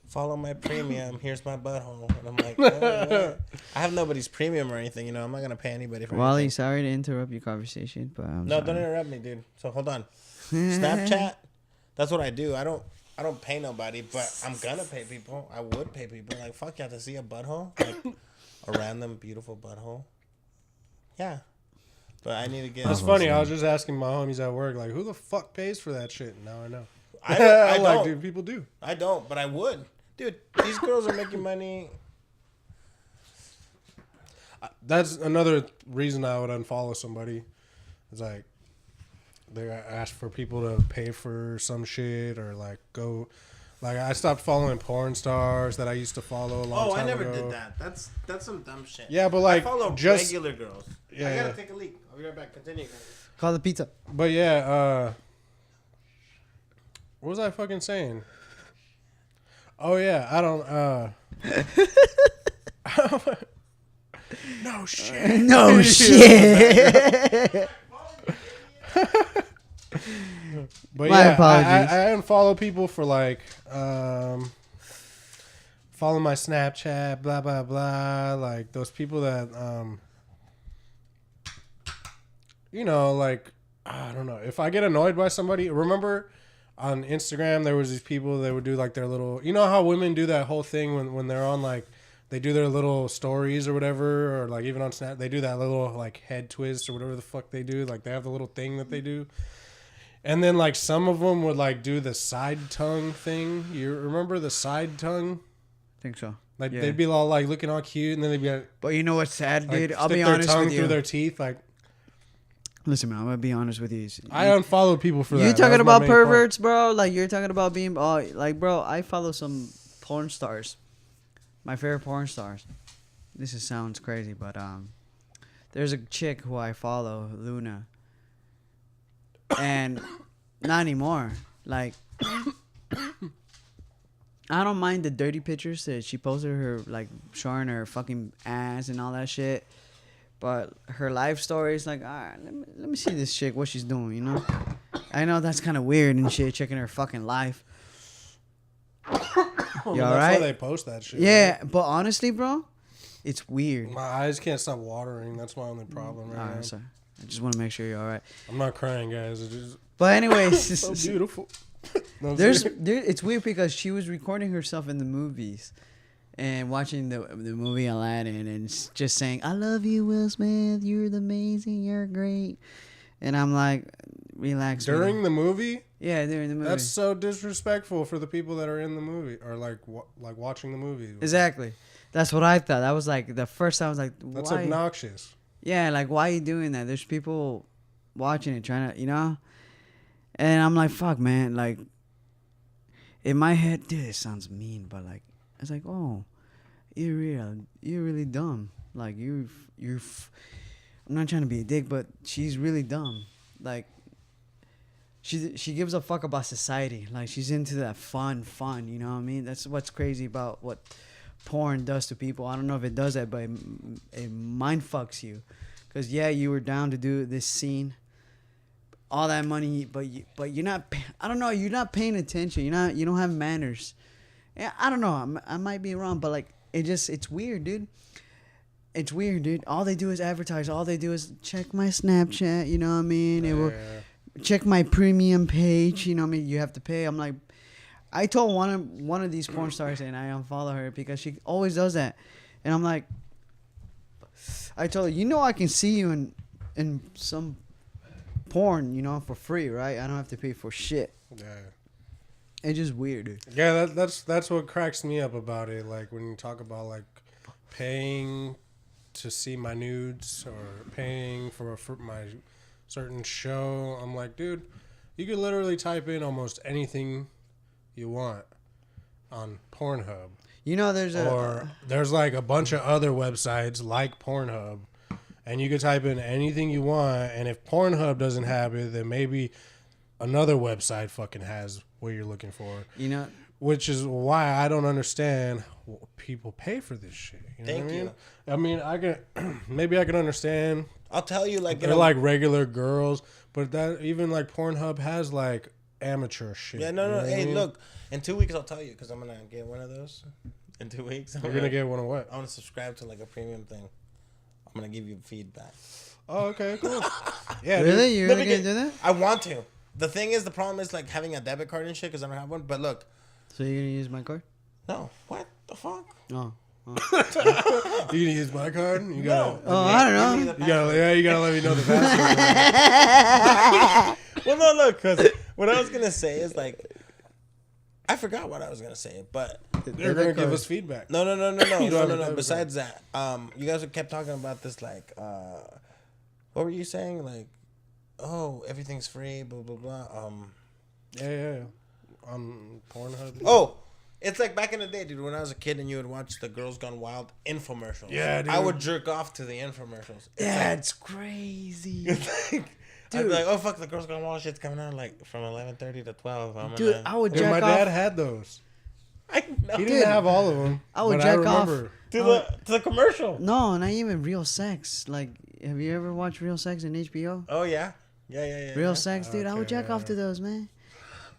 Speaker 1: follow my premium. Here's my butthole, and I'm like, oh, I have nobody's premium or anything. I'm not gonna pay anybody for.
Speaker 4: Wally,
Speaker 1: anything.
Speaker 4: sorry to interrupt your conversation, but
Speaker 1: Don't interrupt me, dude. So hold on. Snapchat. That's what I do. I don't pay nobody, but I'm gonna pay people. I would pay people. Like, fuck, you have to see a butthole, like a random beautiful butthole. Yeah, but I need to get.
Speaker 3: That's funny. I was just asking my homies at work, like, who the fuck pays for that shit? Now I know.
Speaker 1: I don't.
Speaker 3: Like, dude, people do.
Speaker 1: I don't, but I would. Dude, these girls are making money.
Speaker 3: That's another reason I would unfollow somebody. It's like, they ask for people to pay for some shit, or like go, like I stopped following porn stars that I used to follow a long time ago.
Speaker 1: I never did that. That's some dumb shit.
Speaker 3: Yeah, but like
Speaker 1: I follow
Speaker 3: just
Speaker 1: regular girls.
Speaker 3: Yeah,
Speaker 1: I gotta take a leak. I'll be right back. Continue.
Speaker 4: call the pizza.
Speaker 3: But yeah, what was I fucking saying? Oh yeah, I don't. No shit.
Speaker 4: No shit.
Speaker 3: But
Speaker 4: My
Speaker 3: yeah,
Speaker 4: apologies.
Speaker 3: I unfollow people for like follow my Snapchat, blah blah blah. Like those people that like I don't know. If I get annoyed by somebody, remember on Instagram there was these people that would do like their little, how women do that whole thing when they're on like, they do their little stories or whatever, or like even on Snap they do that little like head twist or whatever the fuck they do. Like they have the little thing that they do. And then, like, some of them would, like, do the side tongue thing. You remember the side tongue?
Speaker 4: Think so.
Speaker 3: Like,
Speaker 4: Yeah.
Speaker 3: they'd be all, like, looking all cute, and then they'd be like...
Speaker 4: But you know what's sad, dude? I'll
Speaker 3: stick
Speaker 4: be
Speaker 3: their
Speaker 4: honest
Speaker 3: tongue
Speaker 4: with you.
Speaker 3: through their teeth, like...
Speaker 4: Listen, man, I'm gonna be honest with you.
Speaker 3: I unfollowed people for that.
Speaker 4: You
Speaker 3: That
Speaker 4: talking
Speaker 3: was my
Speaker 4: about
Speaker 3: main
Speaker 4: perverts, bro? Like you're talking about being, like, bro. I follow some porn stars. My favorite porn stars. Sounds crazy, but there's a chick who I follow, Luna, and not anymore. Like, I don't mind the dirty pictures that she posted, her like showing her fucking ass and all that shit. But her life story is like, all right, let me see this chick, what she's doing, you know? I know that's kind of weird and shit, checking her fucking life.
Speaker 3: You
Speaker 4: all
Speaker 3: that's
Speaker 4: right?
Speaker 3: why they post that shit.
Speaker 4: Yeah,
Speaker 3: right?
Speaker 4: but honestly, bro, it's weird.
Speaker 3: My eyes can't stop watering. That's my only problem right
Speaker 4: All
Speaker 3: now.
Speaker 4: right, sorry. I just want to make sure you're all right.
Speaker 3: I'm not crying, guys. It's just
Speaker 4: But anyways,
Speaker 3: so beautiful. No,
Speaker 4: it's weird because she was recording herself in the movies and watching the movie Aladdin and just saying, "I love you, Will Smith. You're amazing. You're great." And I'm like, relax.
Speaker 3: during the movie.
Speaker 4: Yeah, during the movie.
Speaker 3: That's so disrespectful for the people that are in the movie or like watching the movie.
Speaker 4: Exactly. That's what I thought. That was like the first time I was like,
Speaker 3: That's
Speaker 4: why?
Speaker 3: obnoxious.
Speaker 4: Yeah, like why are you doing that? There's people watching it, trying to, you know. And I'm like, fuck, man. Like, in my head, dude, it sounds mean, but like, it's like, oh, you're really dumb. Like I'm not trying to be a dick, but she's really dumb. Like, she gives a fuck about society. Like, she's into that fun. You know what I mean? That's what's crazy about what porn does to people. I don't know if it does that, but it mind fucks you. Cause yeah, you were down to do this scene, all that money, but you're not. I don't know. You're not paying attention. You don't have manners. Yeah, I don't know. I might be wrong, but like it's weird, dude. It's weird, dude. All they do is advertise. All they do is check my Snapchat. You know what I mean? It will check my premium page. You know what I mean? You have to pay. I'm like, I told one of these porn stars and I unfollow her because she always does that, and I'm like, I told her, you know, I can see you in some porn, you know, for free, right? I don't have to pay for shit.
Speaker 3: Yeah.
Speaker 4: It's just weird, dude.
Speaker 3: Yeah, that's what cracks me up about it. Like when you talk about like paying to see my nudes or paying for my certain show, I'm like, dude, you could literally type in almost anything you want on Pornhub.
Speaker 4: You know,
Speaker 3: there's like a bunch of other websites like Pornhub, and you could type in anything you want, and if Pornhub doesn't have it, then maybe another website fucking has what you're looking for.
Speaker 4: You know,
Speaker 3: which is why I don't understand people pay for this shit. You know
Speaker 1: Thank
Speaker 3: what I mean?
Speaker 1: you.
Speaker 3: I mean, I can maybe I can understand.
Speaker 1: I'll tell you, like,
Speaker 3: they're like regular girls, but that even like Pornhub has like amateur shit.
Speaker 1: yeah, no.
Speaker 3: You know what I
Speaker 1: Hey,
Speaker 3: mean?
Speaker 1: look, in 2 weeks I'll tell you because I'm gonna get one of those. In 2 weeks,
Speaker 3: You're gonna get one of what?
Speaker 1: I want to subscribe to like a premium thing. I'm gonna give you feedback.
Speaker 3: Oh, okay, cool. Yeah,
Speaker 4: really?
Speaker 3: dude.
Speaker 4: You're
Speaker 1: No,
Speaker 4: really gonna
Speaker 1: because
Speaker 4: do that?
Speaker 1: I want to. The thing is, the problem is like having a debit card and shit because I don't have one. But look,
Speaker 4: So you're gonna use my card?
Speaker 1: no, what the fuck?
Speaker 4: Oh.
Speaker 3: You gonna use my card? You gotta.
Speaker 1: No.
Speaker 4: Oh, I don't know.
Speaker 1: Give me the
Speaker 3: You gotta let me know the password.
Speaker 1: Well, no, look, because what I was gonna say is like, I forgot what I was gonna say, but
Speaker 3: They're gonna give us feedback.
Speaker 1: no.
Speaker 3: You don't have a
Speaker 1: No.
Speaker 3: debit
Speaker 1: Besides that, you guys kept talking about this like, what were you saying? Like, oh, everything's free, blah blah blah.
Speaker 3: Yeah. On Pornhub.
Speaker 1: Oh, it's like back in the day, dude. When I was a kid and you would watch the Girls Gone Wild infomercials.
Speaker 3: Yeah, dude.
Speaker 1: I would jerk off to the infomercials. It's
Speaker 4: That's crazy.
Speaker 1: like, I'd be like, oh fuck, the Girls Gone Wild shit's coming out like from 11:30 to 12. I'm
Speaker 4: Dude,
Speaker 1: gonna...
Speaker 4: I would
Speaker 3: Dude,
Speaker 4: jack
Speaker 3: my
Speaker 4: off.
Speaker 3: dad had those.
Speaker 1: I know.
Speaker 3: He
Speaker 1: Dude,
Speaker 3: didn't have all of them.
Speaker 4: I would
Speaker 3: but
Speaker 4: jack
Speaker 3: I
Speaker 4: off.
Speaker 3: remember.
Speaker 1: to the commercial.
Speaker 4: No, not even real sex. Like, have you ever watched Real Sex on HBO?
Speaker 1: Oh yeah.
Speaker 4: Real sex, dude. I would jack off to those, man.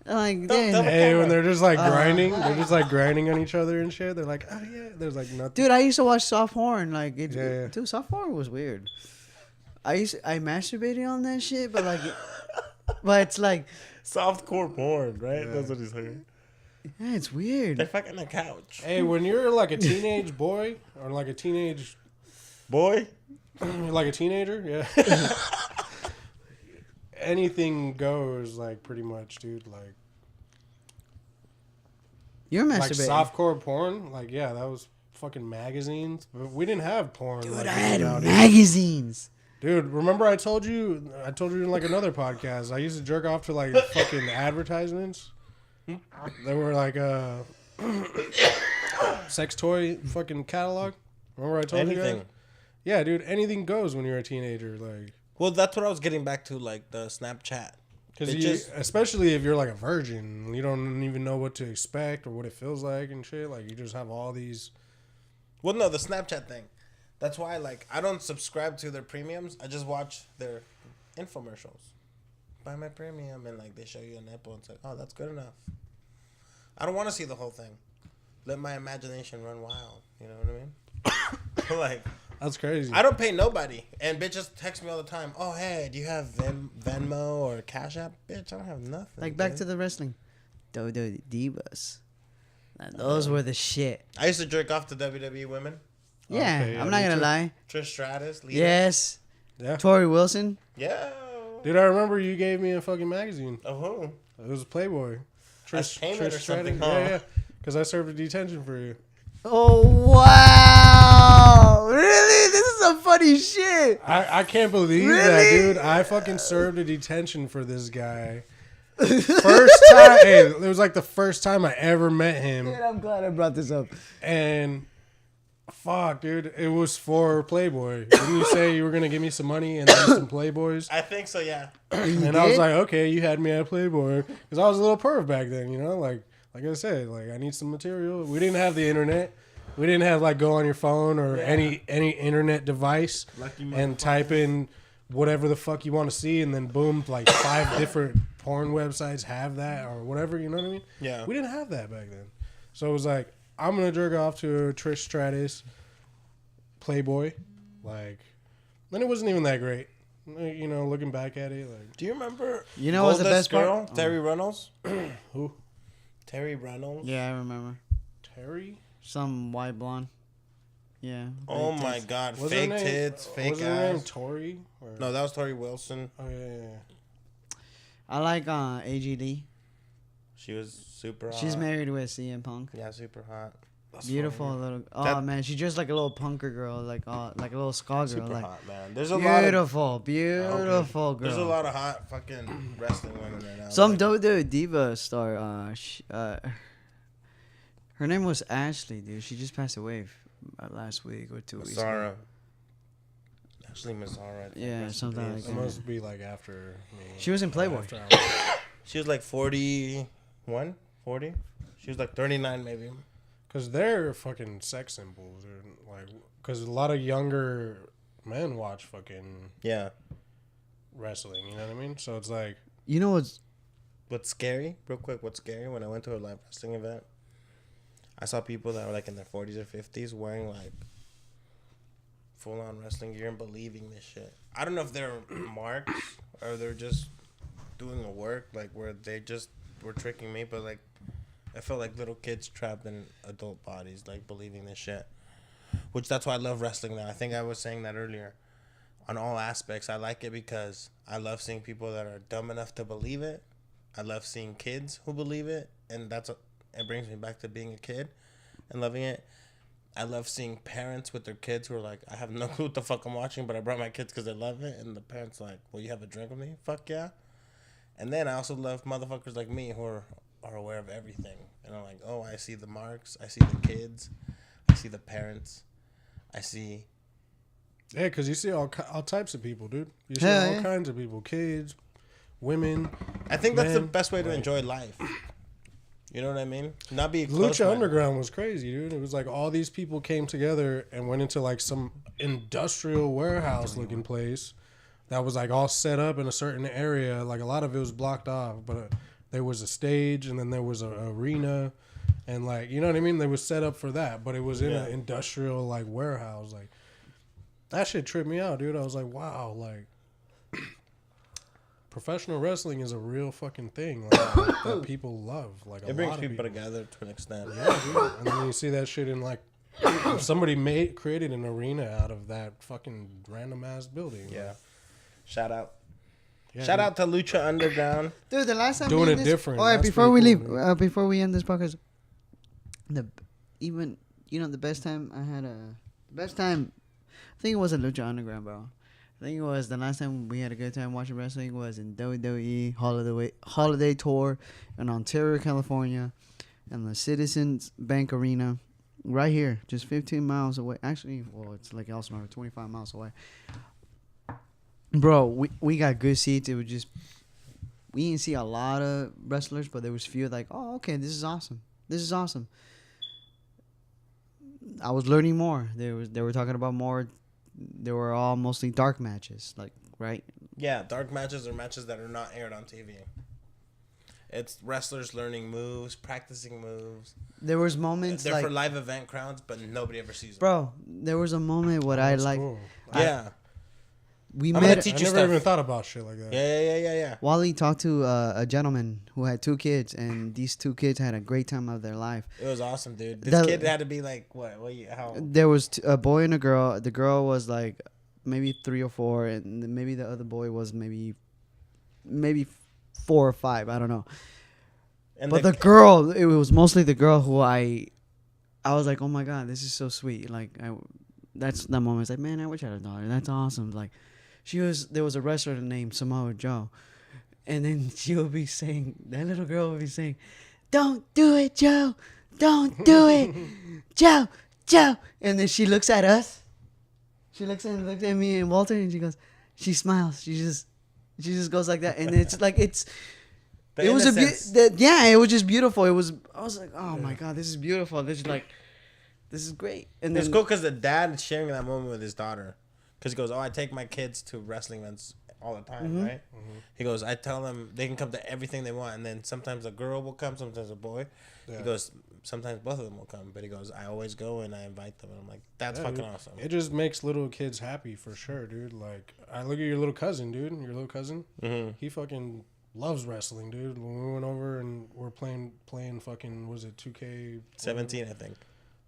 Speaker 4: Like,
Speaker 1: Don't-
Speaker 4: damn.
Speaker 3: Hey, when they're just like grinding, they're just like grinding on each other and shit. They're like, oh yeah, there's like nothing.
Speaker 4: Dude, I used to watch soft porn. Like,
Speaker 3: Yeah.
Speaker 4: dude, soft porn was weird. I masturbated on that shit, but like, but it's like,
Speaker 1: Softcore porn, right? That's what he's saying.
Speaker 4: yeah, it's weird.
Speaker 1: They're fucking the couch.
Speaker 3: Hey, when you're like a teenage boy or like a teenage,
Speaker 1: Boy.
Speaker 3: like a teenager, yeah. Anything goes, like pretty much, dude. Like
Speaker 4: You're
Speaker 3: like
Speaker 4: masturbating.
Speaker 3: softcore porn, like yeah, that was fucking magazines. But we didn't have porn.
Speaker 4: Dude,
Speaker 3: like
Speaker 4: I
Speaker 3: we do
Speaker 4: had
Speaker 3: nowadays.
Speaker 4: magazines.
Speaker 3: Dude, remember I told you in like another podcast, I used to jerk off to like fucking advertisements. They were like sex toy fucking catalog. Remember I told you guys? Yeah, dude, anything goes when you're a teenager. Like,
Speaker 1: well, that's what I was getting back to, like the Snapchat.
Speaker 3: Because especially if you're like a virgin, you don't even know what to expect or what it feels like and shit. Like, you just have all these.
Speaker 1: Well, no, the Snapchat thing. That's why, like, I don't subscribe to their premiums. I just watch their infomercials. Buy my premium, and like they show you a nipple, and it's like, oh, that's good enough. I don't want to see the whole thing. Let my imagination run wild. You know what I mean? Like,
Speaker 3: that's crazy.
Speaker 1: I don't pay nobody, and bitches text me all the time. Oh, hey, do you have Venmo or Cash App? Bitch, I don't have nothing.
Speaker 4: Like, back to the wrestling. Dodo Divas. Those were the shit.
Speaker 1: I used to jerk off to WWE women.
Speaker 4: Yeah,
Speaker 3: Okay,
Speaker 4: I'm not gonna lie.
Speaker 1: Trish Stratus. Lita.
Speaker 4: Yes.
Speaker 3: Yeah.
Speaker 4: Tori Wilson.
Speaker 1: Yeah.
Speaker 3: Dude, I remember you gave me a fucking magazine.
Speaker 1: Of who?
Speaker 3: It was Playboy.
Speaker 1: Trish or something, huh?
Speaker 3: Yeah, yeah. Because I served a detention for you.
Speaker 4: Oh, wow. Really? This is some funny shit.
Speaker 3: I can't believe that, dude. I fucking served a detention for this guy. First time. Hey, it was like the first time I ever met him.
Speaker 4: Dude, I'm glad I brought this up.
Speaker 3: And fuck, dude, it was for Playboy. Didn't you say you were gonna give me some money and then some Playboys?
Speaker 1: I think so, yeah.
Speaker 3: And I was like, okay, you had me at Playboy because I was a little perv back then, you know. Like I said, like I need some material. We didn't have the internet. We didn't have like go on your phone or any internet device and type in whatever the fuck you want to see, and then boom, like 5 different porn websites have that or whatever. You know what I mean?
Speaker 1: Yeah.
Speaker 3: We didn't have that back then, so it was like, I'm gonna jerk off to Trish Stratus, Playboy, like, and it wasn't even that great, you know. Looking back at it, like,
Speaker 1: Do you remember?
Speaker 4: You know what's the best
Speaker 1: girl?
Speaker 4: part?
Speaker 1: Terry Reynolds.
Speaker 3: who?
Speaker 1: Terry Reynolds.
Speaker 4: Yeah, I remember.
Speaker 3: Terry?
Speaker 4: Some white blonde. Yeah.
Speaker 1: Oh
Speaker 4: big
Speaker 1: my
Speaker 4: tits.
Speaker 1: God!
Speaker 3: Was
Speaker 1: Fake
Speaker 3: her name,
Speaker 1: tits, fake
Speaker 3: was her name
Speaker 1: ass.
Speaker 3: Tori? Or?
Speaker 1: No, that was Tori Wilson.
Speaker 3: Oh yeah.
Speaker 4: I like AGD.
Speaker 1: She was super hot.
Speaker 4: She's married with CM Punk.
Speaker 1: Yeah, super hot.
Speaker 3: That's
Speaker 4: Beautiful
Speaker 3: funny.
Speaker 4: little. Oh
Speaker 1: That-
Speaker 4: man, she's just like a little punker girl, like a little ska girl.
Speaker 1: Super
Speaker 4: Like,
Speaker 1: hot, man. There's a lot
Speaker 4: beautiful
Speaker 1: of
Speaker 4: girl.
Speaker 1: there's a lot of hot fucking wrestling women right now.
Speaker 4: Some
Speaker 1: like,
Speaker 4: WWE diva star. Her name was Ashley, dude. She just passed away last week or 2 weeks ago.
Speaker 1: Massara. Actually, Massara. I think.
Speaker 4: Yeah,
Speaker 1: Rest in
Speaker 4: something like
Speaker 1: peace.
Speaker 3: It must be like after me.
Speaker 4: She was in Playboy.
Speaker 3: After I was-
Speaker 1: She was like 41, 40. She was like 39 maybe.
Speaker 3: Cause they're fucking sex symbols, and like, cause a lot of younger men watch fucking
Speaker 1: Yeah.
Speaker 3: wrestling. You know what I mean? So it's like,
Speaker 4: You know what's
Speaker 1: What's scary? Real quick, what's scary? When I went to a live wrestling event, I saw people that were like in their 40s or 50s wearing like full on wrestling gear and believing this shit. I don't know if they're marks or they're just doing a work like where they just were tricking me, but like I felt like little kids trapped in adult bodies, like believing this shit. Which that's why I love wrestling now. I think I was saying that earlier. On all aspects, I like it because I love seeing people that are dumb enough to believe it. I love seeing kids who believe it, and it brings me back to being a kid and loving it. I love seeing parents with their kids who are like, I have no clue what the fuck I'm watching, but I brought my kids because they love it, and the parents like, will you have a drink with me? Fuck yeah. And then I also love motherfuckers like me who are aware of everything, and I'm like, oh, I see the marks, I see the kids, I see the parents, I see.
Speaker 3: yeah, cause you see all types of people, dude. You see
Speaker 4: Hell
Speaker 3: all
Speaker 4: yeah.
Speaker 3: kinds of people, kids, women.
Speaker 1: I think that's the
Speaker 3: Men,
Speaker 1: best way to
Speaker 3: like-
Speaker 1: enjoy life. You know what I mean? Not be
Speaker 3: Lucha Underground was crazy, dude. It was like all these people came together and went into like some industrial warehouse looking place that was like all set up in a certain area. Like a lot of it was blocked off, but there was a stage and then there was an arena, and like, you know what I mean? They was set up for that, but it was in an industrial like warehouse. Like that shit tripped me out, dude. I was like, wow, like professional wrestling is a real fucking thing, like, that people love. Like
Speaker 1: It brings people together to an extent.
Speaker 3: yeah, dude. And then you see that shit in like somebody created an arena out of that fucking random ass building.
Speaker 1: Yeah. Shout out.
Speaker 3: Yeah,
Speaker 1: Shout
Speaker 3: dude.
Speaker 1: out to Lucha Underground.
Speaker 4: dude? The last time
Speaker 3: Doing
Speaker 4: we
Speaker 3: it
Speaker 4: did this,
Speaker 3: different.
Speaker 4: All right,
Speaker 3: That's
Speaker 4: before we
Speaker 3: pretty
Speaker 4: leave,
Speaker 3: cool,
Speaker 4: before we end this podcast, the best time I had the best time, I think it was a Lucha Underground, bro. think it was the last time we had a good time watching wrestling was in WWE Holiday Tour in Ontario, California, and the Citizens Bank Arena, right here, just 15 miles away. Actually, well, it's like Elsinore, 25 miles away. Bro, we got good seats. It was just we didn't see a lot of wrestlers, but there was few like, oh, okay, this is awesome. This is awesome. I was learning more. They were talking about more. They were all mostly dark matches, like, right?
Speaker 1: Yeah, dark matches are matches that are not aired on TV. It's wrestlers learning moves, practicing moves.
Speaker 4: There was moments
Speaker 1: They're
Speaker 4: like
Speaker 1: for live event crowds, but nobody ever sees them.
Speaker 4: bro. There was a moment what I like.
Speaker 3: Cool.
Speaker 1: Yeah.
Speaker 4: We
Speaker 1: I'm
Speaker 4: met.
Speaker 1: gonna teach
Speaker 3: I
Speaker 1: you
Speaker 3: never
Speaker 1: stuff.
Speaker 3: even thought about shit like that.
Speaker 1: Yeah.
Speaker 4: Wally talked to a gentleman who had 2 kids, and these 2 kids had a great time of their life.
Speaker 1: It was awesome, dude. This kid had to be like, what? How?
Speaker 4: There was a boy and a girl. The girl was like maybe 3 or 4, and maybe the other boy was maybe 4 or 5. I don't know.
Speaker 1: And
Speaker 4: But the girl, it was mostly the girl who I was like, oh my god, this is so sweet. Like that's the moment. It's like, man, I wish I had a daughter. That's awesome. Like there was a wrestler named Samoa Joe, and then she would be saying, that little girl would be saying, don't do it, Joe. Don't do it, Joe. And then she looks at us. She looks at me and Walter, and she smiles. She just goes like that, and it's like it was it was just beautiful. I was like, oh my god, this is beautiful. This is great. And
Speaker 1: it's
Speaker 4: then,
Speaker 1: cool because the dad is sharing that moment with his daughter. Because he goes, I take my kids to wrestling events all the time, right? Mm-hmm. He goes, I tell them they can come to everything they want. And then sometimes a girl will come, sometimes a boy. Yeah. He goes, sometimes both of them will come. But he goes, I always go and I invite them. And I'm like, that's fucking awesome.
Speaker 3: It just makes little kids happy for sure, dude. Like, I look at your little cousin, dude. Your little cousin. Mm-hmm. He fucking loves wrestling, dude. When we went over and we're playing fucking, was it 2K?
Speaker 1: 17, I think.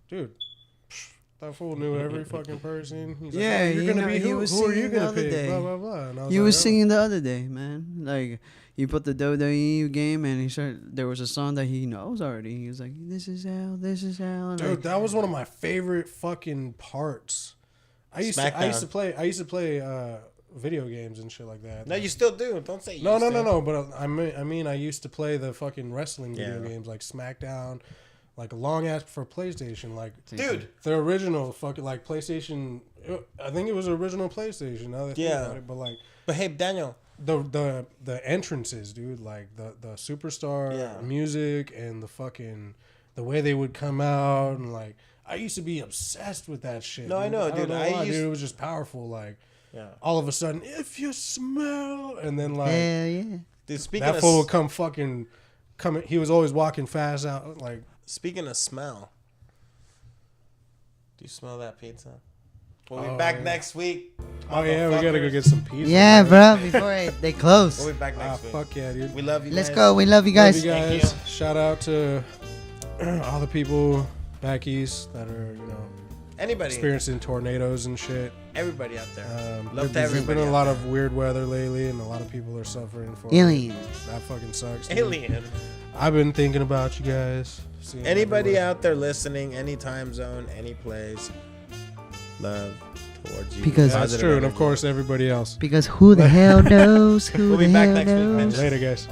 Speaker 3: Dude. That fool knew every fucking person. He's
Speaker 4: yeah,
Speaker 3: like, oh, you're gonna be
Speaker 4: he was
Speaker 3: who are you
Speaker 4: singing the
Speaker 3: gonna
Speaker 4: other
Speaker 3: pick?
Speaker 4: day.
Speaker 3: Blah blah blah. And I was
Speaker 4: He
Speaker 3: like,
Speaker 4: was
Speaker 3: oh.
Speaker 4: singing the other day, man. Like he put the WWE game, and there was a song that he knows already. He was like, "This is hell, this is hell." And
Speaker 3: dude, that was one of my favorite fucking parts. I used to play video games and shit like that.
Speaker 1: No, you still do. Don't say
Speaker 3: no. But I mean, I used to play the fucking wrestling video games like SmackDown. Like a long ass for PlayStation, like
Speaker 1: dude,
Speaker 3: the original fucking like PlayStation. I think it was original PlayStation. Now that I think about it, but
Speaker 1: hey, Daniel,
Speaker 3: the entrances, dude, like the superstar music and the way they would come out and like I used to be obsessed with that shit.
Speaker 1: No, dude. I know, dude.
Speaker 3: It was just powerful. Like all of a sudden, if you smell, and then like
Speaker 1: dude,
Speaker 3: that fool would come. He was always walking fast out like.
Speaker 1: Speaking of smell, do you smell that pizza? We'll be back next week.
Speaker 3: Oh yeah, we gotta go get some pizza.
Speaker 4: Yeah, bro. Before they close.
Speaker 1: We'll be back next week.
Speaker 3: Fuck yeah, dude.
Speaker 1: We love you.
Speaker 4: Let's go. We love you guys.
Speaker 3: Love you guys. Shout out to all the people back east that are experiencing tornadoes and shit.
Speaker 1: Everybody out there.
Speaker 3: Love to everybody. There's been a lot of weird weather lately, and a lot of people are suffering for
Speaker 4: aliens.
Speaker 3: That fucking sucks. Dude.
Speaker 1: Aliens.
Speaker 3: I've been thinking about you guys.
Speaker 1: Anybody out there listening, any time zone, any place, love towards you.
Speaker 4: Because
Speaker 3: that's true, and of course everybody else.
Speaker 4: Because who the hell knows?
Speaker 1: We'll be back next week.
Speaker 3: Later, guys.